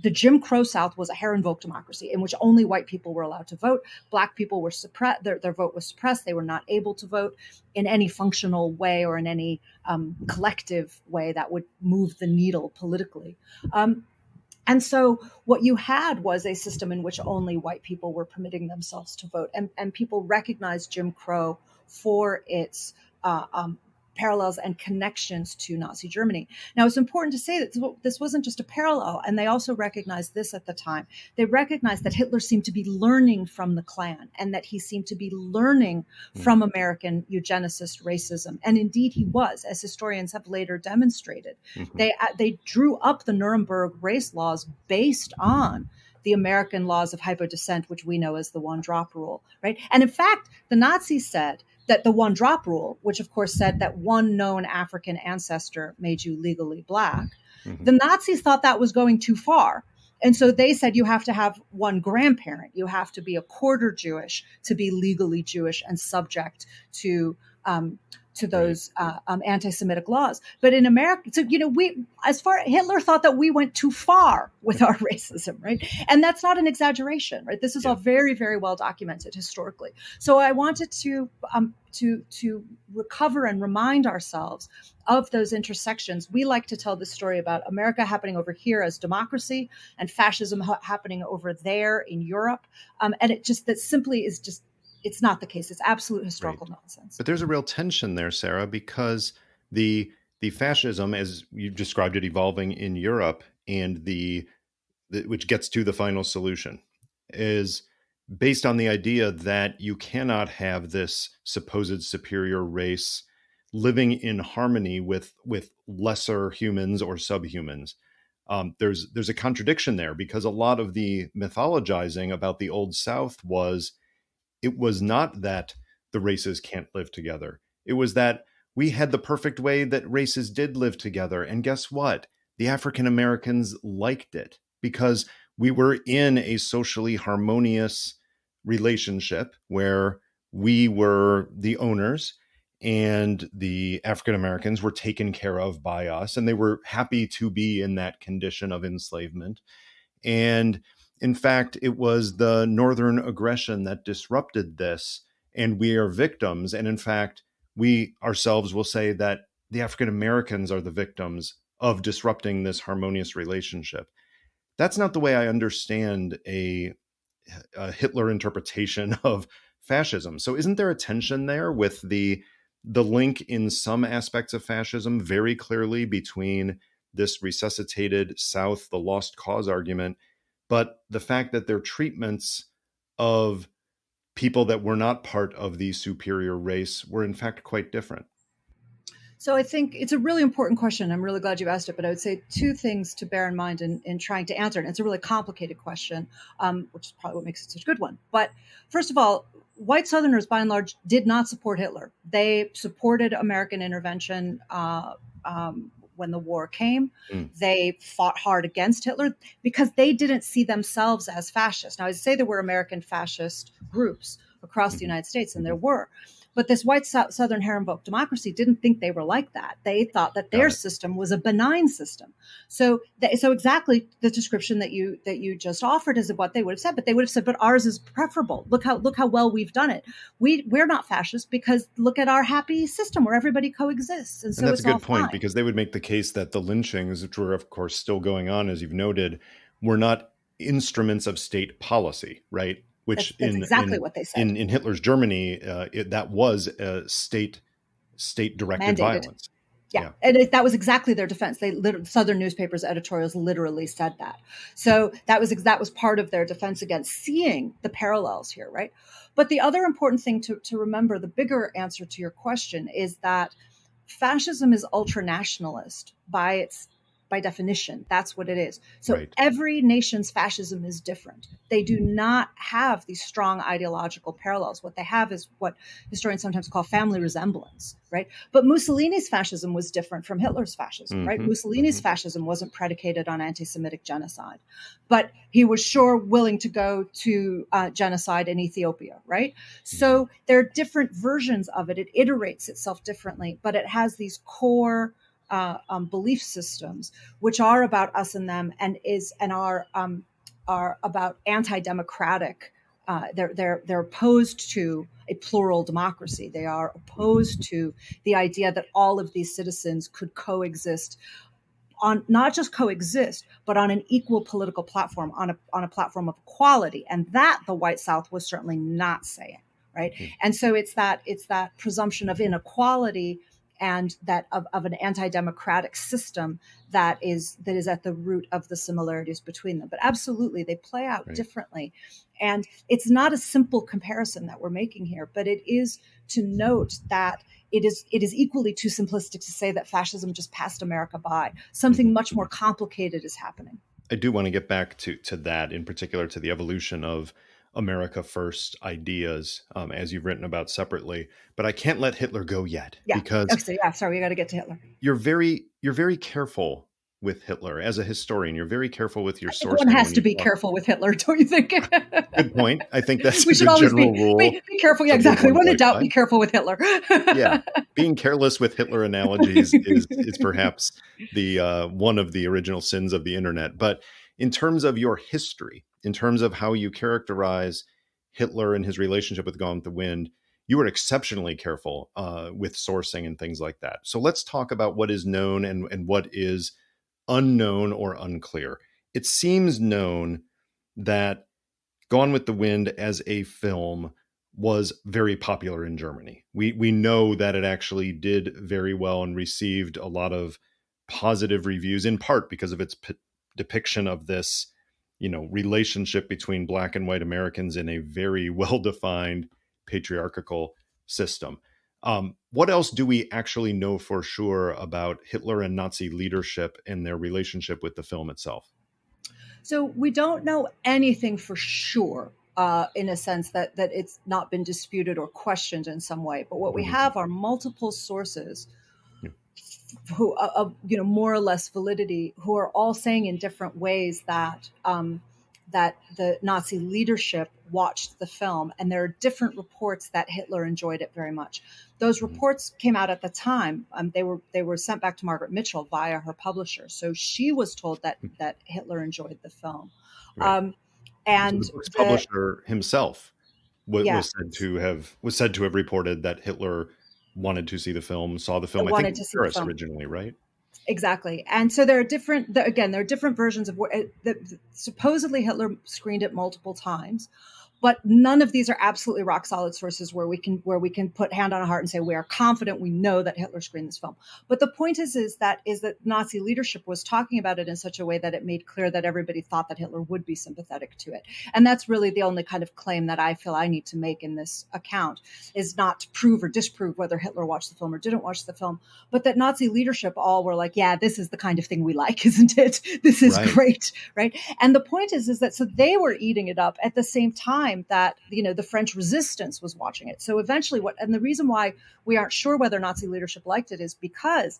the Jim Crow South was a Herrenvolk democracy in which only white people were allowed to vote. Black people were suppressed, their vote was suppressed. They were not able to vote in any functional way or in any collective way that would move the needle politically. And so what you had was a system in which only white people were permitting themselves to vote. And people recognized Jim Crow for its parallels and connections to Nazi Germany. Now, it's important to say that this wasn't just a parallel, and they also recognized this at the time. They recognized that Hitler seemed to be learning from the Klan, and that he seemed to be learning from American eugenicist racism. And indeed he was, as historians have later demonstrated. They drew up the Nuremberg race laws based on the American laws of hypodescent, which we know as the one-drop rule, right? And in fact, the Nazis said that the one-drop rule, which of course said that one known African ancestor made you legally Black, the Nazis thought that was going too far. And so they said you have to have one grandparent. You have to be a quarter Jewish to be legally Jewish and subject to those anti-Semitic laws. But in America, so, Hitler thought that we went too far with our racism, right? And that's not an exaggeration, right? This is all very, very well documented historically. So I wanted to recover and remind ourselves of those intersections. We like to tell the story about America happening over here as democracy and fascism happening over there in Europe. And it just, that simply is just, it's not the case. It's absolute historical nonsense. But there's a real tension there, Sarah, because the fascism, as you described it, evolving in Europe, and which gets to the final solution, is based on the idea that you cannot have this supposed superior race living in harmony with lesser humans or subhumans. There's a contradiction there, because a lot of the mythologizing about the Old South it was not that the races can't live together. It was that we had the perfect way that races did live together. And guess what? The African Americans liked it because we were in a socially harmonious relationship where we were the owners and the African Americans were taken care of by us, and they were happy to be in that condition of enslavement. And in fact, it was the Northern aggression that disrupted this, and we are victims. And in fact, we ourselves will say that the African Americans are the victims of disrupting this harmonious relationship. That's not the way I understand a Hitler interpretation of fascism. So isn't there a tension there with the link in some aspects of fascism very clearly between this resuscitated South, the lost cause argument, but the fact that their treatments of people that were not part of the superior race were in fact quite different? So I think it's a really important question. I'm really glad you asked it, but I would say two things to bear in mind in trying to answer it. And it's a really complicated question, which is probably what makes it such a good one. But first of all, white Southerners, by and large, did not support Hitler. They supported American intervention when the war came. They fought hard against Hitler because they didn't see themselves as fascists. Now, I say there were American fascist groups across the United States, and there were. But this white Southern harem-folk democracy didn't think they were like that. They thought that their system was a benign system. So exactly the description that you just offered is what they would have said. But they would have said, but ours is preferable. Look how well we've done it. We're not fascist because look at our happy system where everybody coexists. And so that's it's a good point, fine. because they would make the case that the lynchings, which were of course still going on, as you've noted, were not instruments of state policy, right? Which that's exactly what they said. In Hitler's Germany, that was state-directed violence. Yeah. And that was exactly their defense. Southern newspapers editorials literally said that. So that was part of their defense against seeing the parallels here, right? But the other important thing to remember, the bigger answer to your question, is that fascism is ultranationalist by definition. That's what it is. So every nation's fascism is different. They do not have these strong ideological parallels. What they have is what historians sometimes call family resemblance, right? But Mussolini's fascism was different from Hitler's fascism, right? Mussolini's fascism wasn't predicated on anti-Semitic genocide, but he was sure willing to go to genocide in Ethiopia, right? So there are different versions of it. It iterates itself differently, but it has these core belief systems, which are about us and them, and are about anti-democratic. They're opposed to a plural democracy. They are opposed to the idea that all of these citizens could coexist on not just coexist, but on an equal political platform, on a platform of equality, and that the white South was certainly not saying, right? And so it's that presumption of inequality and that of an anti-democratic system that is at the root of the similarities between them. But absolutely, they play out differently. And it's not a simple comparison that we're making here, but it is to note that it is equally too simplistic to say that fascism just passed America by. Something much more complicated is happening. I do want to get back to that, in particular to the evolution of America First ideas, as you've written about separately, but I can't let Hitler go yet because we got to get to Hitler. You're very careful with Hitler as a historian. You're very careful with your sourcing. One has to be careful with Hitler, don't you think? Good point. I think that's we a should good always general rule. Be careful. Yeah, exactly. When in doubt, be careful with Hitler. Yeah, being careless with Hitler analogies is perhaps the one of the original sins of the internet. But in terms of your history, in terms of how you characterize Hitler and his relationship with Gone with the Wind, you were exceptionally careful with sourcing and things like that. So let's talk about what is known and what is unknown or unclear. It seems known that Gone with the Wind as a film was very popular in Germany. We know that it actually did very well and received a lot of positive reviews, in part because of its depiction of this, relationship between Black and white Americans in a very well-defined patriarchal system. What else do we actually know for sure about Hitler and Nazi leadership and their relationship with the film itself? So we don't know anything for sure, in a sense that it's not been disputed or questioned in some way. But what we have are multiple sources who, more or less validity, who are all saying in different ways that the Nazi leadership watched the film, and there are different reports that Hitler enjoyed it very much. Those reports came out at the time. They were sent back to Margaret Mitchell via her publisher, so she was told that Hitler enjoyed the film. Right. And so the publisher himself was said to have reported that Hitler wanted to see the film, saw the film. I think in Paris originally, right? Exactly. And so there are different versions of what supposedly Hitler screened it multiple times, But none of these are absolutely rock solid sources where we can put hand on heart and say we are confident we know that Hitler screened this film. But the point is that Nazi leadership was talking about it in such a way that it made clear that everybody thought that Hitler would be sympathetic to it. And that's really the only kind of claim that I feel I need to make in this account, is not to prove or disprove whether Hitler watched the film or didn't watch the film, but that Nazi leadership all were like, yeah, this is the kind of thing we like, isn't it? This is great, right? And the point is that so they were eating it up at the same time that, the French resistance was watching it. So eventually and the reason why we aren't sure whether Nazi leadership liked it is because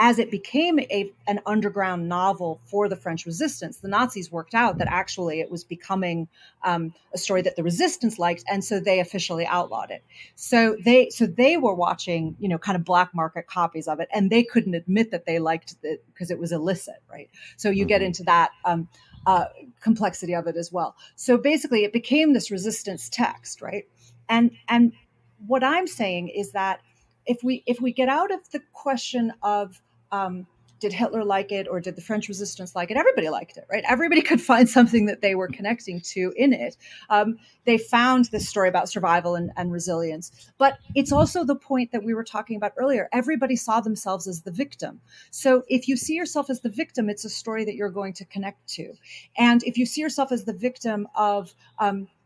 as it became an underground novel for the French resistance, the Nazis worked out that actually it was becoming a story that the resistance liked, and so they officially outlawed it. So they were watching, kind of black market copies of it, and they couldn't admit that they liked it because it was illicit, right? So you get into that complexity of it as well. So basically, it became this resistance text, right? And what I'm saying is that if we get out of the question of did Hitler like it or did the French resistance like it? Everybody liked it, right? Everybody could find something that they were connecting to in it. They found this story about survival and resilience. But it's also the point that we were talking about earlier. Everybody saw themselves as the victim. So if you see yourself as the victim, it's a story that you're going to connect to. And if you see yourself as the victim of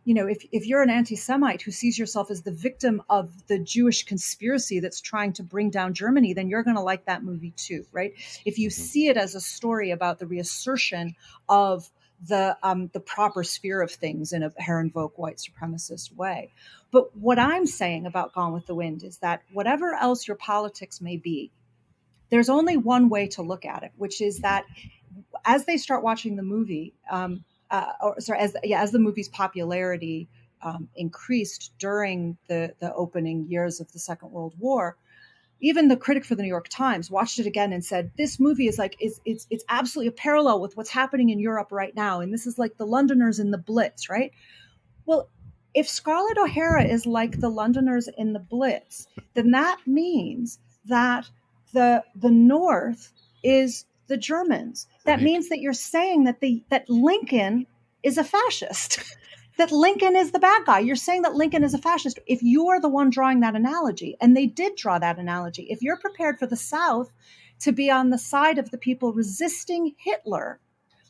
if you're an anti-Semite who sees yourself as the victim of the Jewish conspiracy that's trying to bring down Germany, then you're going to like that movie too, right? If you see it as a story about the reassertion of the proper sphere of things in a Herrenvolk white supremacist way. But what I'm saying about Gone with the Wind is that whatever else your politics may be, there's only one way to look at it, which is that as they start watching the movie, as the movie's popularity increased during the opening years of the Second World War, even the critic for the New York Times watched it again and said, this movie is it's absolutely a parallel with what's happening in Europe right now. And this is like the Londoners in the Blitz, right? Well, if Scarlett O'Hara is like the Londoners in the Blitz, then that means that the North is the Germans. That means that you're saying that Lincoln is a fascist, that Lincoln is the bad guy. You're saying that Lincoln is a fascist. If you are the one drawing that analogy, and they did draw that analogy, if you're prepared for the South to be on the side of the people resisting Hitler,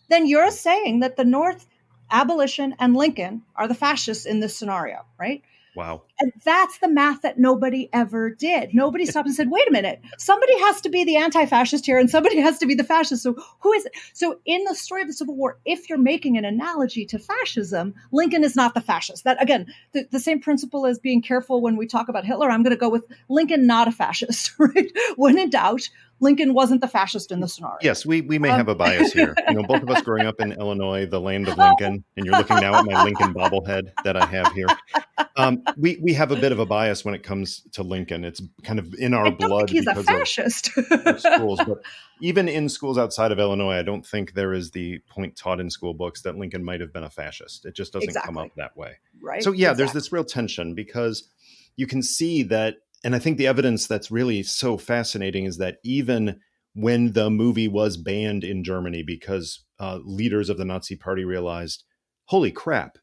then you're saying that the North, abolition, and Lincoln are the fascists in this scenario, right? Wow. And that's the math that nobody ever did. Nobody stopped and said, wait a minute, somebody has to be the anti-fascist here and somebody has to be the fascist. So who is it? So in the story of the Civil War, if you're making an analogy to fascism, Lincoln is not the fascist. That, again, the same principle as being careful when we talk about Hitler. I'm going to go with Lincoln, not a fascist, right? When in doubt, Lincoln wasn't the fascist in the scenario. Yes, we may have a bias here. Both of us growing up in Illinois, the land of Lincoln, and you're looking now at my Lincoln bobblehead that I have here. We have a bit of a bias when it comes to Lincoln. It's kind of in our blood. He's a fascist. Of schools, but even in schools outside of Illinois, I don't think there is the point taught in school books that Lincoln might have been a fascist. It just doesn't come up that way. Right. So yeah, there's this real tension because you can see that. And I think the evidence that's really so fascinating is that even when the movie was banned in Germany because leaders of the Nazi Party realized, holy crap,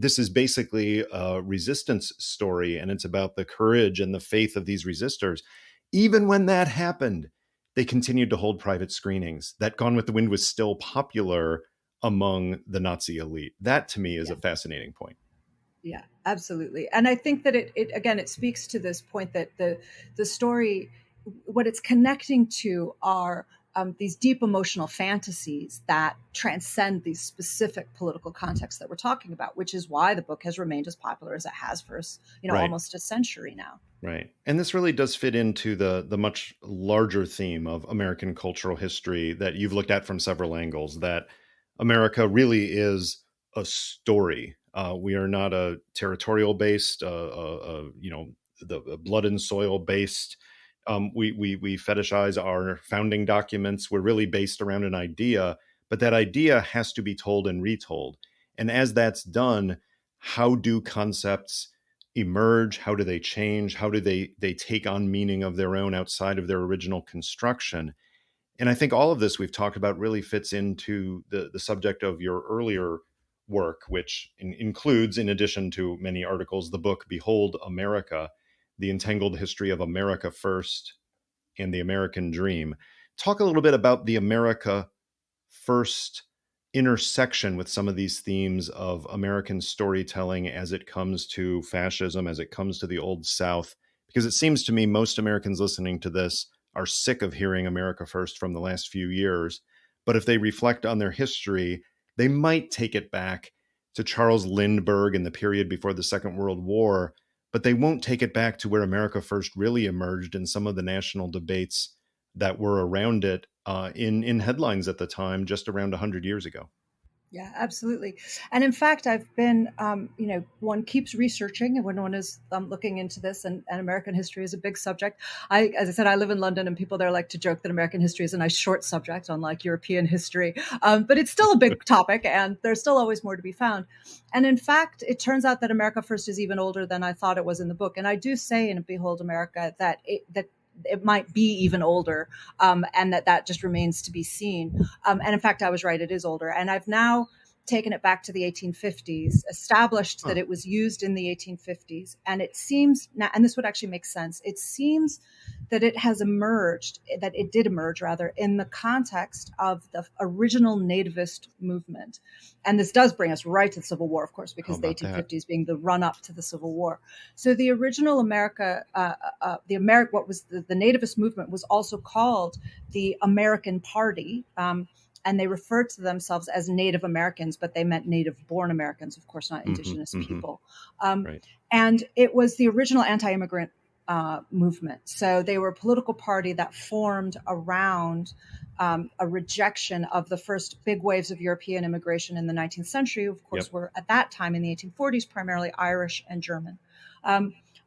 this is basically a resistance story and it's about the courage and the faith of these resistors. Even when that happened, they continued to hold private screenings. That Gone with the Wind was still popular among the Nazi elite. That to me is a fascinating point. Yeah, absolutely. And I think that it speaks to this point that the story, what it's connecting to are these deep emotional fantasies that transcend these specific political contexts that we're talking about, which is why the book has remained as popular as it has for almost a century now. Right. And this really does fit into the much larger theme of American cultural history that you've looked at from several angles, that America really is a story. We are not a territorial based, the blood and soil based. We fetishize our founding documents. We're really based around an idea, but that idea has to be told and retold. And as that's done, how do concepts emerge? How do they change? How do they take on meaning of their own outside of their original construction? And I think all of this we've talked about really fits into the subject of your earlier work, which includes, in addition to many articles, the book Behold America, The Entangled History of America First and the American Dream. Talk a little bit about the America First intersection with some of these themes of American storytelling as it comes to fascism, as it comes to the Old South, because it seems to me most Americans listening to this are sick of hearing America First from the last few years. But if they reflect on their history, they might take it back to Charles Lindbergh and the period before the Second World War, but they won't take it back to where America First really emerged in some of the national debates that were around it in headlines at the time, just around 100 years ago. Yeah, absolutely. And in fact, I've been, one keeps researching and when one is looking into this, and American history is a big subject. As I said, I live in London, and people there like to joke that American history is a nice short subject, unlike European history. But it's still a big topic, and there's still always more to be found. And in fact, it turns out that America First is even older than I thought it was in the book. And I do say in Behold America that it might be even older, and that just remains to be seen. And in fact, I was right, it is older. And I've now taken it back to the 1850s, established that it was used in the 1850s. And it seems now, and this would actually make sense, it seems that it did emerge in the context of the original nativist movement. And this does bring us right to the Civil War, of course, because the 1850s being the run up to the Civil War. So the original America, what was the nativist movement was also called the American Party. And they referred to themselves as Native Americans, but they meant native-born Americans, of course, not indigenous people. Right. And it was the original anti-immigrant movement. So they were a political party that formed around a rejection of the first big waves of European immigration in the 19th century, of course, were at that time in the 1840s, primarily Irish and German.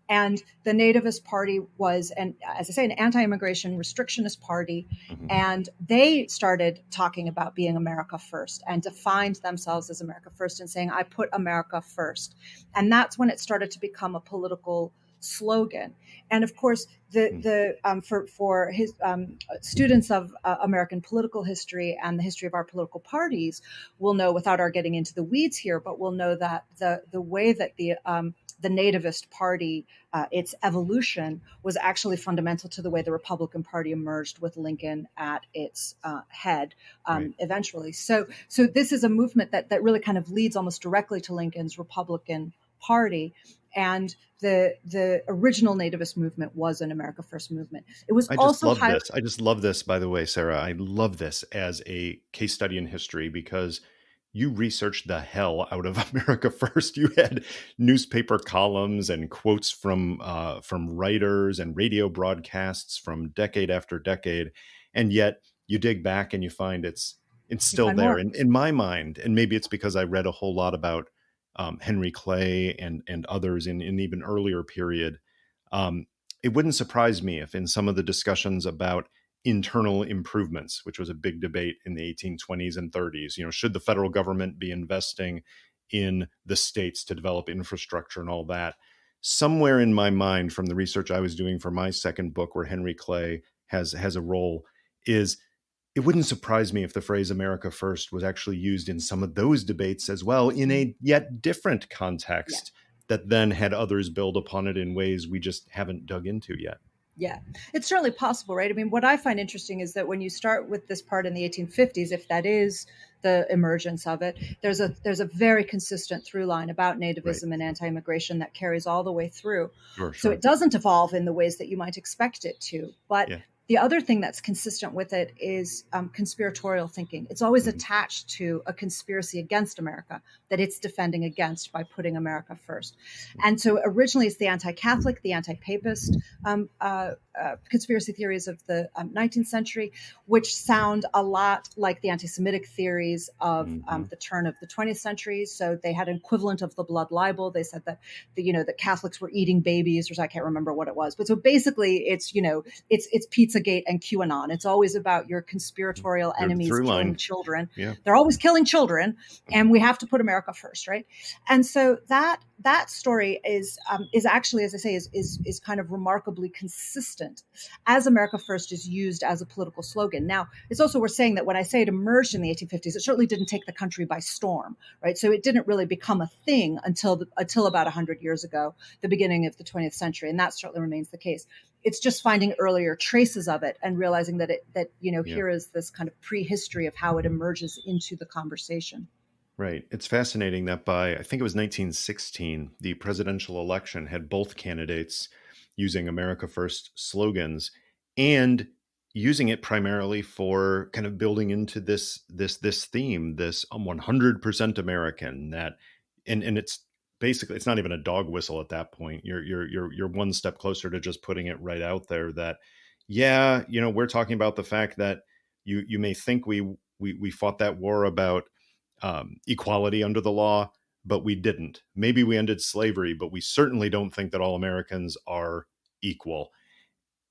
And the Nativist Party was, as I say, an anti-immigration restrictionist party. And they started talking about being America First and defined themselves as America First and saying, I put America first. And that's when it started to become a political slogan. And of course, for his students of American political history and the history of our political parties will know, without our getting into the weeds here, but will know that the way that the Nativist Party, its evolution was actually fundamental to the way the Republican Party emerged with Lincoln at its head eventually. So this is a movement that really kind of leads almost directly to Lincoln's Republican Party. And the original nativist movement was an America First movement. It was I just love this, by the way, Sarah. I love this as a case study in history because you researched the hell out of America First. You had newspaper columns and quotes from writers and radio broadcasts from decade after decade, and yet you dig back and you find it's still there. In my mind, and maybe it's because I read a whole lot about Henry Clay and others in even earlier period. It wouldn't surprise me if in some of the discussions about internal improvements, which was a big debate in the 1820s and 30s, should the federal government be investing in the states to develop infrastructure and all that? Somewhere in my mind, from the research I was doing for my second book, where Henry Clay has a role, is it wouldn't surprise me if the phrase America First was actually used in some of those debates as well, in a yet different context that then had others build upon it in ways we just haven't dug into yet. Yeah, it's certainly possible, right? I mean, what I find interesting is that when you start with this part in the 1850s, if that is the emergence of it, there's a very consistent through line about nativism and anti-immigration that carries all the way through. Sure. So it doesn't evolve in the ways that you might expect it to. But the other thing that's consistent with it is conspiratorial thinking. It's always attached to a conspiracy against America that it's defending against by putting America first. And so originally it's the anti-Catholic, the anti-Papist conspiracy theories of the 19th century, which sound a lot like the anti-Semitic theories of the turn of the 20th century. So they had an equivalent of the blood libel. They said that the Catholics were eating babies, or I can't remember what it was. But so basically it's Pizzagate and QAnon. It's always about your conspiratorial enemies killing children. Yeah. They're always killing children, and we have to put America first, right? And so that that story is actually, as I say, is kind of remarkably consistent as America First is used as a political slogan. Now, it's also worth saying that when I say it emerged in the 1850s, it certainly didn't take the country by storm, right? So it didn't really become a thing until about 100 years ago, the beginning of the 20th century, and that certainly remains the case. It's just finding earlier traces of it and realizing that here is this kind of prehistory of how it emerges into the conversation. Right. It's fascinating that by, I think it was 1916, the presidential election had both candidates using America First slogans and using it primarily for kind of building into this theme, this 100% American, that, and it's basically, it's not even a dog whistle at that point. You're one step closer to just putting it right out there that, yeah, we're talking about the fact that you may think we fought that war about equality under the law, but we didn't. Maybe we ended slavery, but we certainly don't think that all Americans are equal.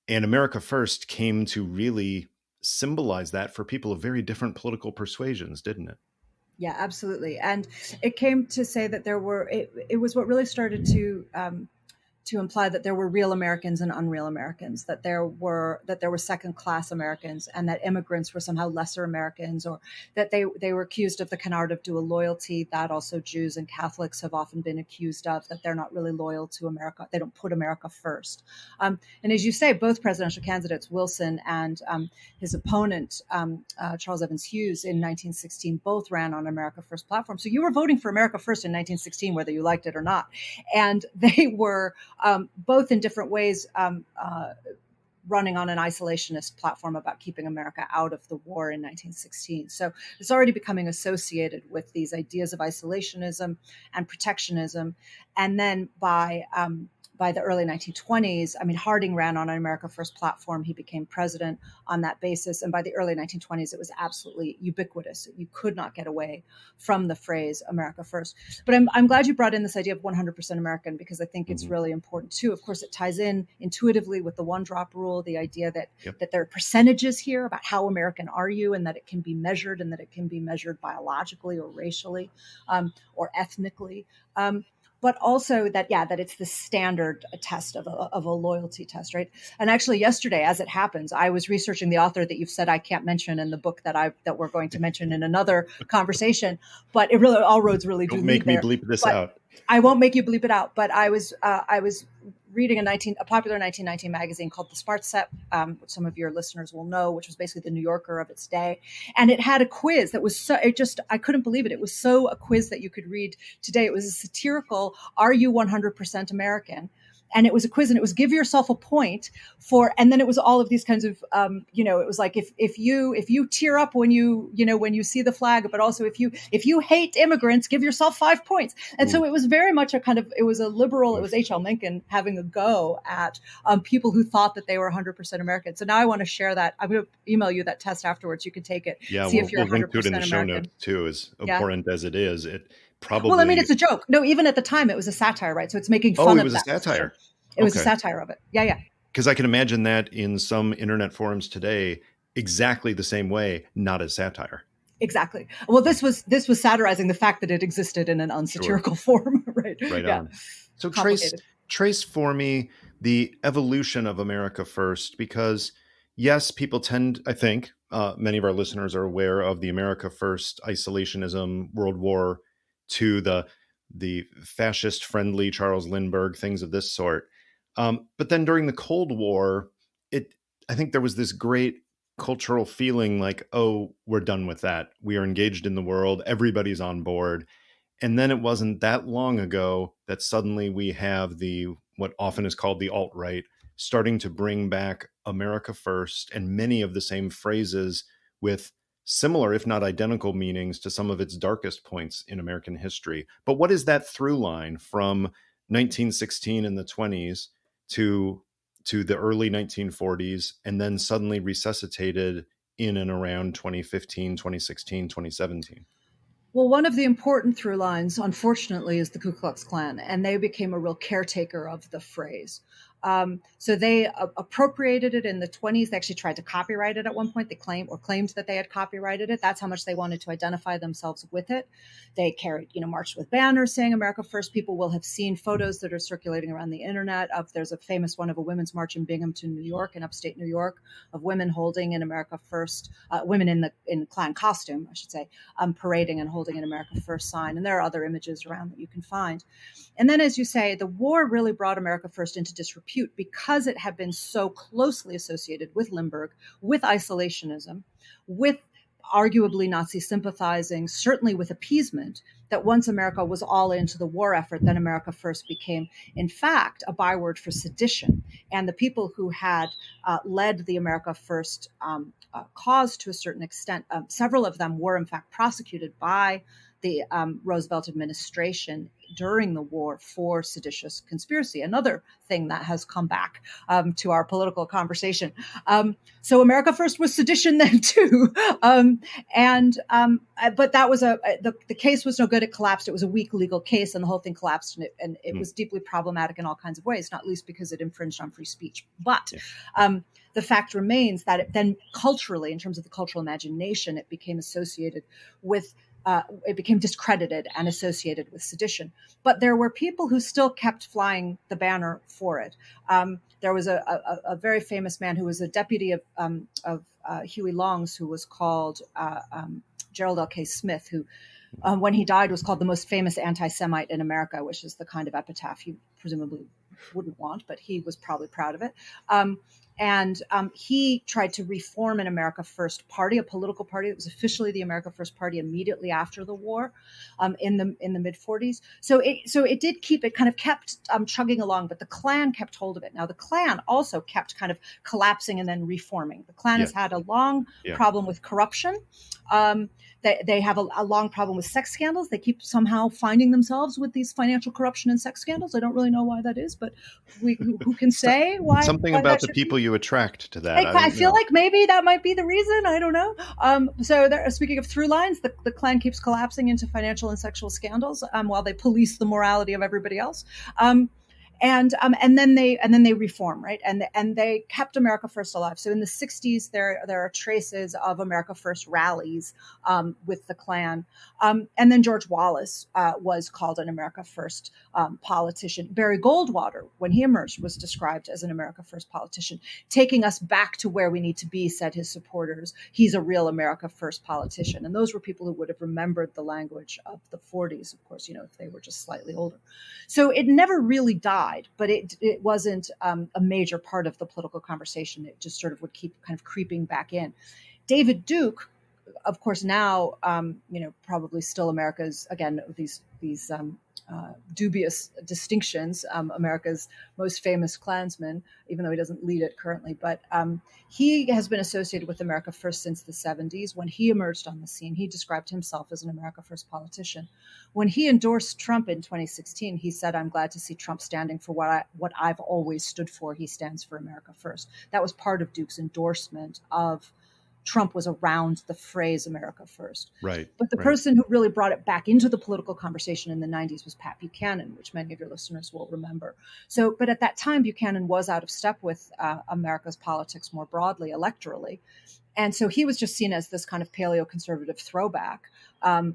And America First came to really symbolize that for people of very different political persuasions, didn't it? Yeah, absolutely. And it came to say that it was what really started to imply that there were real Americans and unreal Americans, that there were second-class Americans, and that immigrants were somehow lesser Americans, or that they were accused of the canard of dual loyalty that also Jews and Catholics have often been accused of, that they're not really loyal to America. They don't put America first. And as you say, both presidential candidates, Wilson and his opponent, Charles Evans Hughes, in 1916, both ran on America First platform. So you were voting for America First in 1916, whether you liked it or not. And they were both in different ways running on an isolationist platform about keeping America out of the war in 1916. So it's already becoming associated with these ideas of isolationism and protectionism. And then by the early 1920s, I mean, Harding ran on an America First platform. He became president on that basis. And by the early 1920s, it was absolutely ubiquitous. You could not get away from the phrase America First. But I'm glad you brought in this idea of 100% American, because I think it's really important too. Of course, it ties in intuitively with the one drop rule, the idea that there are percentages here about how American are you, and that it can be measured, and that it can be measured biologically or racially or ethnically. But also that it's the standard test of a loyalty test, right? And actually, yesterday, as it happens, I was researching the author that you've said I can't mention in the book that we're going to mention in another conversation. But it really, all roads really do lead there. Don't make me bleep this out. I won't make you bleep it out. But I was reading a popular 1919 magazine called The Smart Set, which some of your listeners will know, which was basically the New Yorker of its day. And it had a quiz that was I couldn't believe it. It was so a quiz that you could read today. It was a satirical, are you 100% American? And it was a quiz, and it was give yourself a point for, and then it was all of these kinds of, it was like if you tear up when you see the flag, but also if you hate immigrants, give yourself 5 points. And so it was very much it was a liberal, it was H.L. Mencken having a go at people who thought that they were 100% American. So now I want to share that. I'm going to email you that test afterwards. You can take it. Yeah, see if you're 100% link to it in the show American. notes too, as abhorrent as it is. It probably. Well, I mean, it's a joke. No, even at the time, it was a satire, right? So it's making fun of that. Oh, it was a satire. It was a satire of it. Yeah. Because I can imagine that in some internet forums today, exactly the same way, not as satire. Exactly. Well, this was satirizing the fact that it existed in an unsatirical form, right? Right on. So trace for me the evolution of America First, because yes, people tend, I think, many of our listeners are aware of the America First isolationism, World War II, the fascist friendly Charles Lindbergh, things of this sort. But then during the Cold War, I think there was this great cultural feeling like, oh, we're done with that. We are engaged in the world. Everybody's on board. And then it wasn't that long ago that suddenly we have what often is called the alt-right starting to bring back America First and many of the same phrases with similar, if not identical, meanings to some of its darkest points in American history. But what is that through line from 1916 in the 20s to the early 1940s, and then suddenly resuscitated in and around 2015, 2016, 2017? Well, one of the important through lines, unfortunately, is the Ku Klux Klan, and they became a real caretaker of the phrase. So they appropriated it in the 1920s. They actually tried to copyright it at one point. They claimed that they had copyrighted it. That's how much they wanted to identify themselves with it. They marched with banners saying America First. People will have seen photos that are circulating around the internet there's a famous one of a women's march in Binghamton, New York, in upstate New York, of women holding an America First, women in Klan costume, I should say, parading and holding an America First sign. And there are other images around that you can find. And then, as you say, the war really brought America First into disrepute because it had been so closely associated with Limburg, with isolationism, with arguably Nazi sympathizing, certainly with appeasement, that once America was all into the war effort, then America First became, in fact, a byword for sedition. And the people who had led the America First cause to a certain extent, several of them were, in fact, prosecuted by the Roosevelt administration during the war for seditious conspiracy, another thing that has come back to our political conversation. So America First was sedition then too. But that was the case was no good. It collapsed. It was a weak legal case, and the whole thing collapsed, and it was deeply problematic in all kinds of ways, not least because it infringed on free speech. But the fact remains that it then culturally, in terms of the cultural imagination, it became associated with it became discredited and associated with sedition. But there were people who still kept flying the banner for it. There was a very famous man who was a deputy of Huey Long's, who was called Gerald L.K. Smith, who, when he died, was called the most famous anti-Semite in America, which is the kind of epitaph you presumably wouldn't want, but he was probably proud of it. And he tried to reform an America First party, a political party that was officially the America First Party immediately after the war, in the mid 40s. So it did kind of kept chugging along, but the Klan kept hold of it. Now the Klan also kept kind of collapsing and then reforming. The Klan has had a long problem with corruption. They have a long problem with sex scandals. They keep somehow finding themselves with these financial corruption and sex scandals. I don't really know why that is, but who can say why? Something why about the people you attract to that. I feel like maybe that might be the reason. I don't know. Speaking of through lines, the Klan keeps collapsing into financial and sexual scandals while they police the morality of everybody else. And then they reform, right? And they kept America First alive. So in the 60s, there are traces of America First rallies with the Klan. And then George Wallace was called an America First politician. Barry Goldwater, when he emerged, was described as an America First politician, taking us back to where we need to be, said his supporters. He's a real America First politician. And those were people who would have remembered the language of the 40s, of course, if they were just slightly older. So it never really died, but it wasn't a major part of the political conversation. It just sort of would keep kind of creeping back in. David Duke, of course, now, probably still America's, again, these dubious distinctions, America's most famous Klansman, even though he doesn't lead it currently. But he has been associated with America First since the 70s. When he emerged on the scene, he described himself as an America First politician. When he endorsed Trump in 2016, he said, "I'm glad to see Trump standing for what I've always stood for. He stands for America First." That was part of Duke's endorsement of Trump, was around the phrase America First. Right. But the person who really brought it back into the political conversation in the 90s was Pat Buchanan, which many of your listeners will remember. But at that time, Buchanan was out of step with America's politics more broadly, electorally. And so he was just seen as this kind of paleo-conservative throwback. And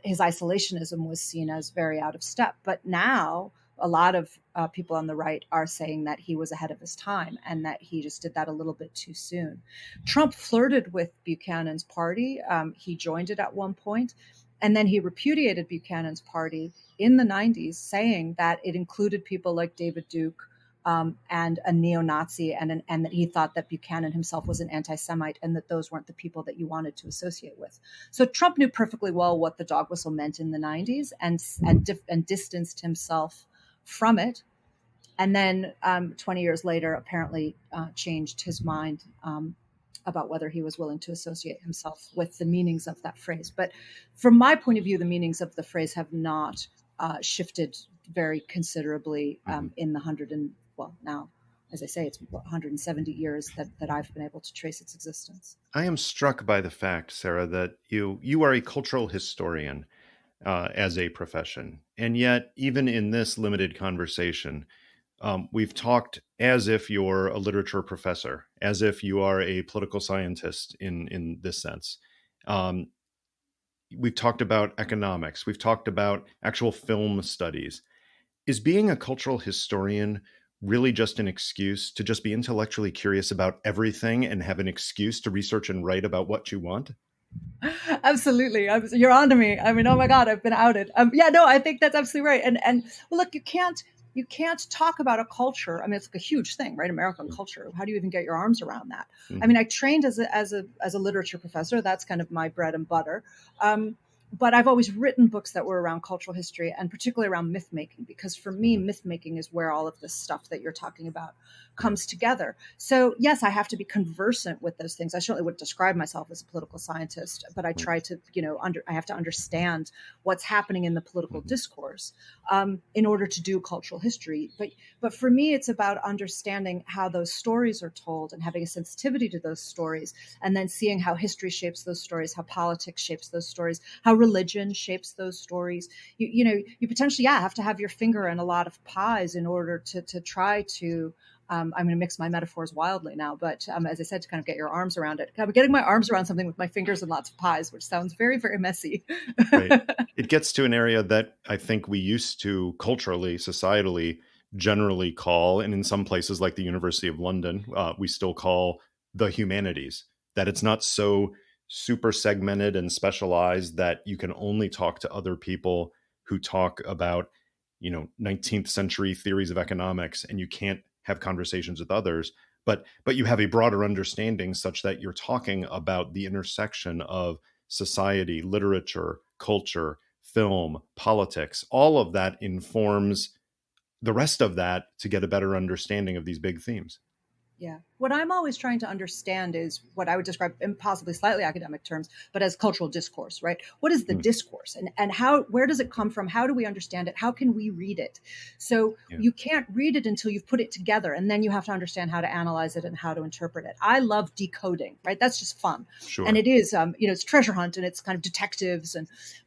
his isolationism was seen as very out of step. But now a lot of people on the right are saying that he was ahead of his time and that he just did that a little bit too soon. Trump flirted with Buchanan's party. He joined it at one point, and then he repudiated Buchanan's party in the 90s, saying that it included people like David Duke and a neo-Nazi, and that he thought that Buchanan himself was an anti-Semite and that those weren't the people that you wanted to associate with. So Trump knew perfectly well what the dog whistle meant in the 90s and distanced himself from it, and then 20 years later apparently changed his mind about whether he was willing to associate himself with the meanings of that phrase. But from my point of view, the meanings of the phrase have not shifted very considerably in the now, as I say, it's 170 years that I've been able to trace its existence. I am struck by the fact, Sarah, that you are a cultural historian as a profession. And yet, even in this limited conversation, We've talked as if you're a literature professor, as if you are a political scientist in this sense. Um, we've talked about economics. We've talked about actual film studies. Is being a cultural historian really just an excuse to just be intellectually curious about everything and have an excuse to research and write about what you want? Absolutely. You're on to me. I mean, oh my God, I've been outed. Yeah, no, I think that's absolutely right. And well, look, you can't talk about a culture. I mean, it's like a huge thing, right? American culture. How do you even get your arms around that? Mm-hmm. I mean, I trained as a literature professor. That's kind of my bread and butter. But I've always written books that were around cultural history and particularly around myth making, because for me, myth making is where all of this stuff that you're talking about comes together. So yes, I have to be conversant with those things. I certainly wouldn't describe myself as a political scientist, but I try to, I have to understand what's happening in the political discourse in order to do cultural history. But for me, it's about understanding how those stories are told and having a sensitivity to those stories, and then seeing how history shapes those stories, how politics shapes those stories, how religion shapes those stories. You potentially, have to have your finger in a lot of pies in order to try to. I'm going to mix my metaphors wildly now, but as I said, to kind of get your arms around it. I'm getting my arms around something with my fingers and lots of pies, which sounds very, very messy. Right. It gets to an area that I think we used to culturally, societally, generally call, and in some places like the University of London, we still call the humanities, that it's not so super segmented and specialized that you can only talk to other people who talk about, 19th century theories of economics, and you can't have conversations with others, but you have a broader understanding such that you're talking about the intersection of society, literature, culture, film, politics. All of that informs the rest of that to get a better understanding of these big themes. Yeah. What I'm always trying to understand is what I would describe in possibly slightly academic terms, but as cultural discourse, right? What is the discourse, and where does it come from? How do we understand it? How can we read it? So you can't read it until you've put it together, and then you have to understand how to analyze it and how to interpret it. I love decoding, right? That's just fun. Sure. And it is, it's treasure hunt, and it's kind of detectives.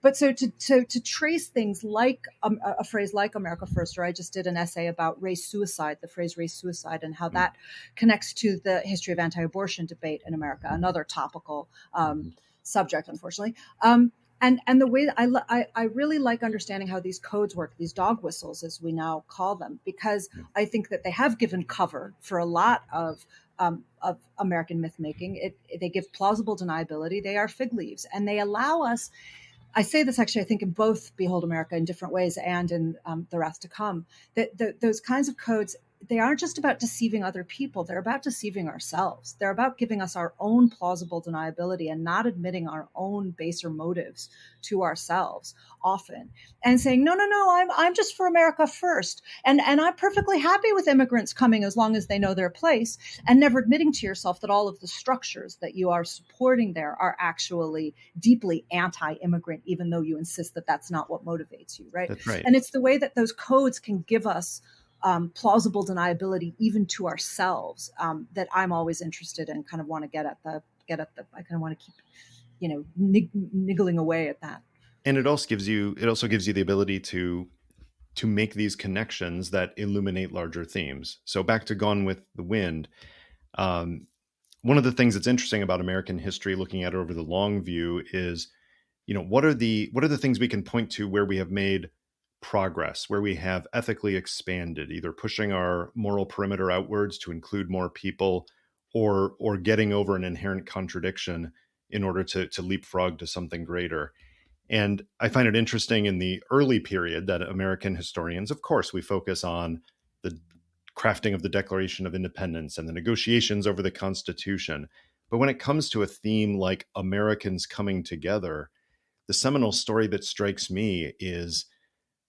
But so to trace things like a phrase like America First, or I just did an essay about race suicide, the phrase race suicide, and how that connects to the history of anti-abortion debate in America, another topical subject, unfortunately. And the way I really like understanding how these codes work, these dog whistles, as we now call them, because I think that they have given cover for a lot of American myth making. They give plausible deniability. They are fig leaves, and they allow us. I say this actually, I think, in both Behold America in different ways and in The Wrath to Come, that those kinds of codes, they aren't just about deceiving other people. They're about deceiving ourselves. They're about giving us our own plausible deniability and not admitting our own baser motives to ourselves often, and saying, no, I'm just for America first. And I'm perfectly happy with immigrants coming as long as they know their place, and never admitting to yourself that all of the structures that you are supporting there are actually deeply anti-immigrant, even though you insist that that's not what motivates you, right? That's right. And it's the way that those codes can give us plausible deniability even to ourselves that I'm always interested in, kind of want to get at the I kind of want to keep niggling away at that. And it also gives you the ability to make these connections that illuminate larger themes. So back to Gone with the Wind, one of the things that's interesting about American history, looking at it over the long view, is what are the things we can point to where we have made progress, where we have ethically expanded, either pushing our moral perimeter outwards to include more people, or getting over an inherent contradiction in order to leapfrog to something greater. And I find it interesting in the early period that American historians, of course, we focus on the crafting of the Declaration of Independence and the negotiations over the Constitution. But when it comes to a theme like Americans coming together, the seminal story that strikes me is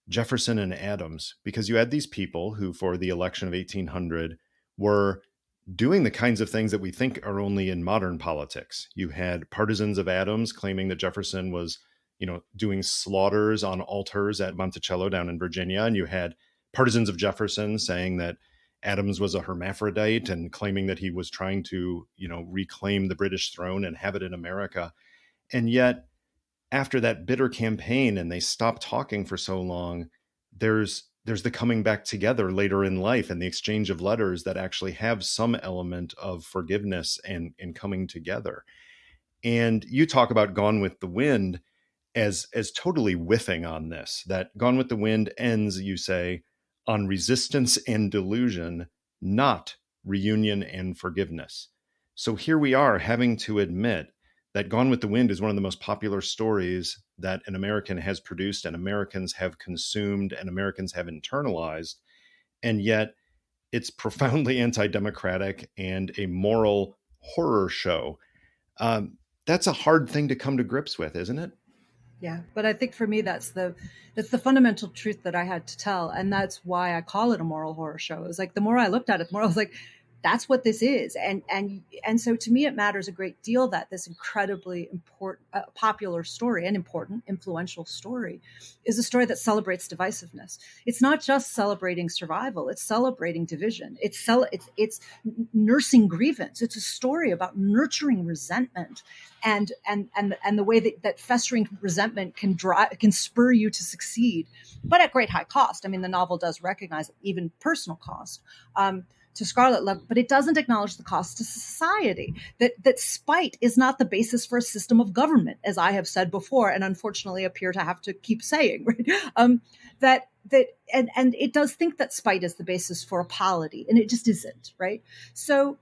Jefferson and Adams, because you had these people who, for the election of 1800, were doing the kinds of things that we think are only in modern politics. You had partisans of Adams claiming that Jefferson was, doing slaughters on altars at Monticello down in Virginia. And you had partisans of Jefferson saying that Adams was a hermaphrodite and claiming that he was trying to, reclaim the British throne and have it in America. And yet, after that bitter campaign and they stopped talking for so long, there's there's the coming back together later in life and the exchange of letters that actually have some element of forgiveness and coming together. And you talk about Gone with the Wind as totally whiffing on this, that Gone with the Wind ends, you say, on resistance and delusion, not reunion and forgiveness. So here we are having to admit that Gone with the Wind is one of the most popular stories that an American has produced and Americans have consumed and Americans have internalized. And yet it's profoundly anti-democratic and a moral horror show. That's a hard thing to come to grips with, isn't it? Yeah, but I think for me that's the fundamental truth that I had to tell, and that's why I call it a moral horror show. It's like the more I looked at it, the more I was like, that's what this is, and so to me it matters a great deal that this incredibly important, popular story and important, influential story is a story that celebrates divisiveness. It's not just celebrating survival; it's celebrating division. It's nursing grievance. It's a story about nurturing resentment. And the way that festering resentment can spur you to succeed, but at great high cost. I mean, the novel does recognize even personal cost to Scarlet Love, but it doesn't acknowledge the cost to society. That spite is not the basis for a system of government, as I have said before, and unfortunately appear to have to keep saying. Right? And it does think that spite is the basis for a polity, and it just isn't. Right? So.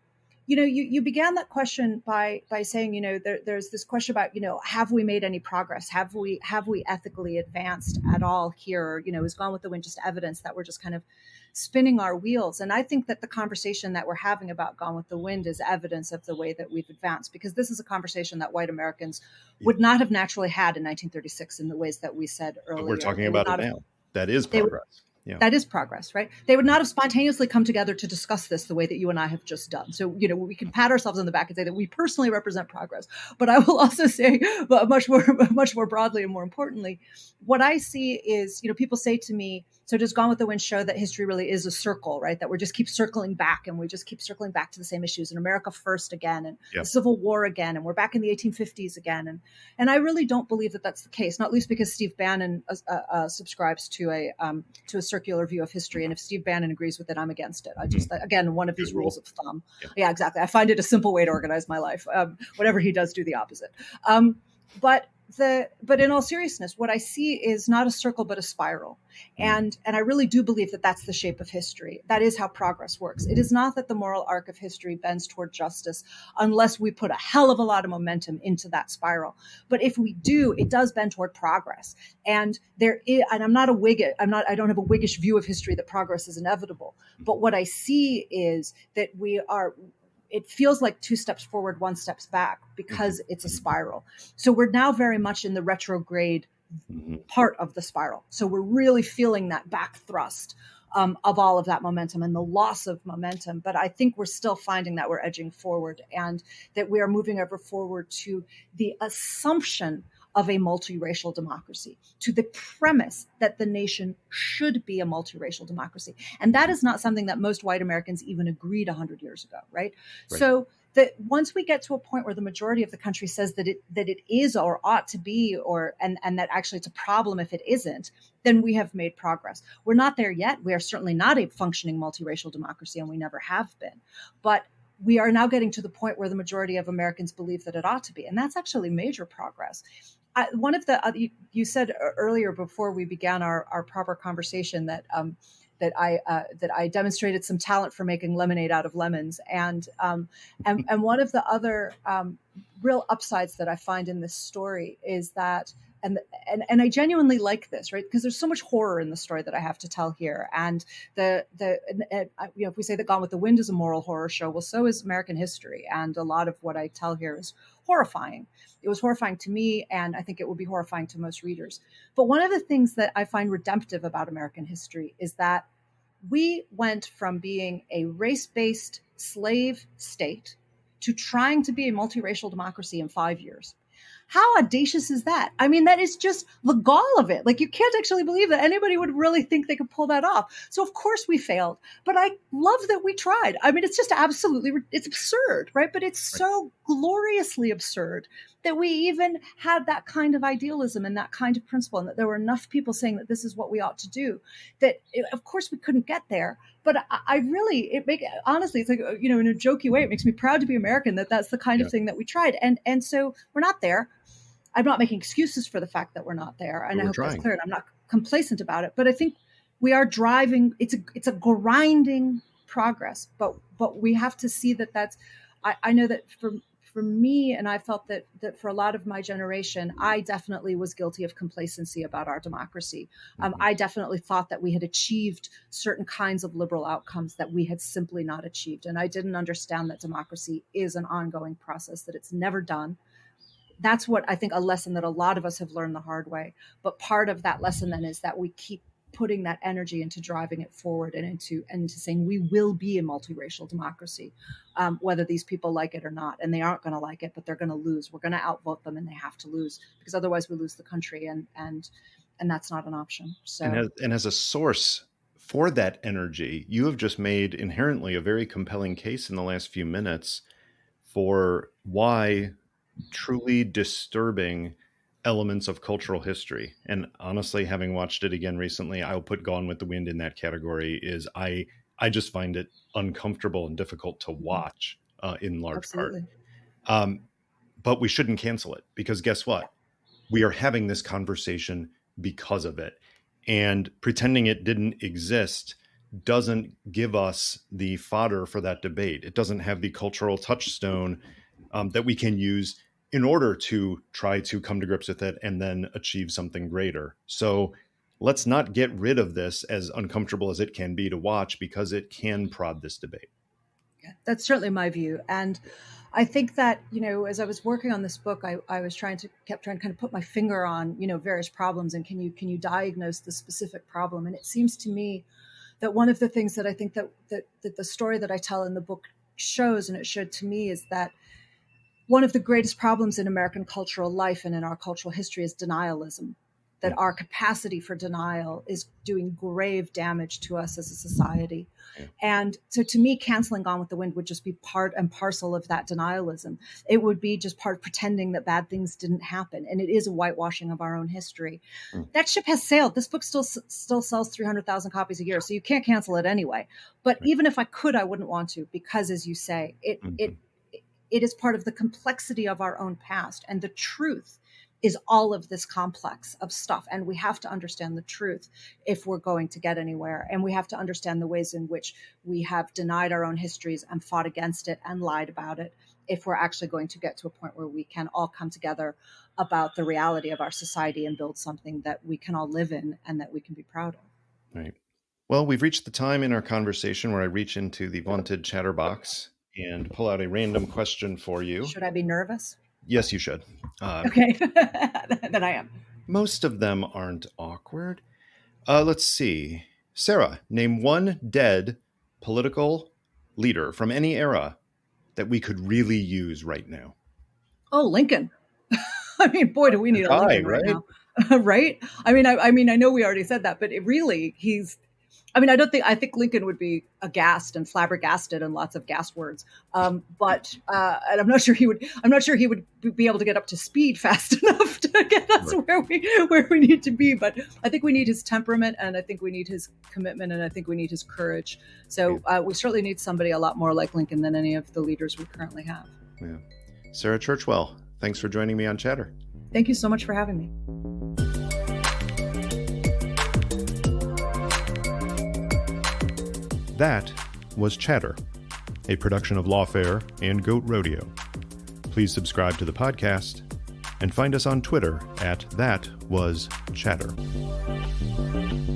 You began that question by saying, there's this question about, have we made any progress? Have we ethically advanced at all here? Is Gone with the Wind just evidence that we're just kind of spinning our wheels? And I think that the conversation that we're having about Gone with the Wind is evidence of the way that we've advanced, because this is a conversation that white Americans would not have naturally had in 1936 in the ways that we said earlier. But we're talking about it now. That is progress. Yeah. That is progress, right? They would not have spontaneously come together to discuss this the way that you and I have just done. So, we can pat ourselves on the back and say that we personally represent progress. But I will also say much more broadly and more importantly, what I see is, people say to me, so does Gone with the Wind show that history really is a circle, right? That we just keep circling back and we just keep circling back to the same issues, and America first again, and the Civil War again, and we're back in the 1850s again. And I really don't believe that that's the case, not least because Steve Bannon subscribes to a circular view of history. And if Steve Bannon agrees with it, I'm against it. I just, again, one of his rules of thumb. Yeah, exactly. I find it a simple way to organize my life. Whatever he does, do the opposite. But in all seriousness, what I see is not a circle, but a spiral. And I really do believe that that's the shape of history. That is how progress works. It is not that the moral arc of history bends toward justice unless we put a hell of a lot of momentum into that spiral. But if we do, it does bend toward progress. And I'm not a Whig. I don't have a Whiggish view of history that progress is inevitable. But what I see is that it feels like 2 steps forward, 1 step back, because it's a spiral. So we're now very much in the retrograde part of the spiral. So we're really feeling that back thrust of all of that momentum and the loss of momentum. But I think we're still finding that we're edging forward, and that we are moving ever forward to the assumption of a multiracial democracy, to the premise that the nation should be a multiracial democracy. And that is not something that most white Americans even agreed 100 years ago, right? So that once we get to a point where the majority of the country says that it is or ought to be, and that actually it's a problem if it isn't, then we have made progress. We're not there yet. We are certainly not a functioning multiracial democracy, and we never have been. But we are now getting to the point where the majority of Americans believe that it ought to be. And that's actually major progress. One of the you said earlier before we began our proper conversation that I demonstrated some talent for making lemonade out of lemons, and one of the other real upsides that I find in this story is that. And I genuinely like this, right? Because there's so much horror in the story that I have to tell here. And if we say that Gone with the Wind is a moral horror show, well, so is American history. And a lot of what I tell here is horrifying. It was horrifying to me, and I think it will be horrifying to most readers. But one of the things that I find redemptive about American history is that we went from being a race-based slave state to trying to be a multiracial democracy in 5 years. How audacious is that? I mean, that is just the gall of it. Like, you can't actually believe that anybody would really think they could pull that off. So of course we failed, but I love that we tried. I mean, it's just absolutely, it's absurd, right? But it's so gloriously absurd that we even had that kind of idealism and that kind of principle, and that there were enough people saying that this is what we ought to do, that of course we couldn't get there. But honestly, it's like, in a jokey way, it makes me proud to be American, that that's the kind of thing that we tried. And so we're not there. I'm not making excuses for the fact that we're not there. And I hope that's clear, and I'm not complacent about it. But I think we are driving, it's a grinding progress, but we have to see that that's, I know that for me, and I felt that for a lot of my generation, I definitely was guilty of complacency about our democracy. I definitely thought that we had achieved certain kinds of liberal outcomes that we had simply not achieved. And I didn't understand that democracy is an ongoing process, that it's never done. That's what I think, a lesson that a lot of us have learned the hard way. But part of that lesson then is that we keep putting that energy into driving it forward and into saying we will be a multiracial democracy, whether these people like it or not. And they aren't going to like it, but they're going to lose. We're going to outvote them, and they have to lose, because otherwise we lose the country, and that's not an option. So, and as a source for that energy, you have just made inherently a very compelling case in the last few minutes for why truly disturbing elements of cultural history. And honestly, having watched it again recently, I'll put Gone with the Wind in that category. Is I just find it uncomfortable and difficult to watch in large part. But we shouldn't cancel it, because guess what? We are having this conversation because of it. And pretending it didn't exist doesn't give us the fodder for that debate. It doesn't have the cultural touchstone that we can use in order to try to come to grips with it and then achieve something greater. So let's not get rid of this, as uncomfortable as it can be to watch, because it can prod this debate. Yeah, that's certainly my view. And I think that, as I was working on this book, I was kept trying to kind of put my finger on, various problems, and can you diagnose the specific problem? And it seems to me that one of the things that I think that the story that I tell in the book shows, and it showed to me, is that one of the greatest problems in American cultural life and in our cultural history is denialism, that our capacity for denial is doing grave damage to us as a society. And so to me, canceling Gone with the Wind would just be part and parcel of that denialism. It would be just part of pretending that bad things didn't happen. And it is a whitewashing of our own history. That ship has sailed. This book still sells 300,000 copies a year, so you can't cancel it anyway. But even if I could, I wouldn't want to, because, as you say, it is part of the complexity of our own past. And the truth is all of this complex of stuff. And we have to understand the truth if we're going to get anywhere. And we have to understand the ways in which we have denied our own histories and fought against it and lied about it, if we're actually going to get to a point where we can all come together about the reality of our society and build something that we can all live in and that we can be proud of. Right. Well, we've reached the time in our conversation where I reach into the vaunted chatterbox and pull out a random question for you. Should I be nervous? Yes, you should. Okay, then I am. Most of them aren't awkward. Let's see. Sarah, name one dead political leader from any era that we could really use right now. Oh, Lincoln. I mean, boy, do we need a Lincoln right now. Right? I mean, I know we already said that, but I think Lincoln would be aghast and flabbergasted and lots of gas words. And I'm not sure he would be able to get up to speed fast enough to get us where we need to be. But I think we need his temperament, and I think we need his commitment, and I think we need his courage. So we certainly need somebody a lot more like Lincoln than any of the leaders we currently have. Yeah. Sarah Churchwell, thanks for joining me on Chatter. Thank you so much for having me. That was Chatter, a production of Lawfare and Goat Rodeo. Please subscribe to the podcast and find us on Twitter at @ThatWasChatter.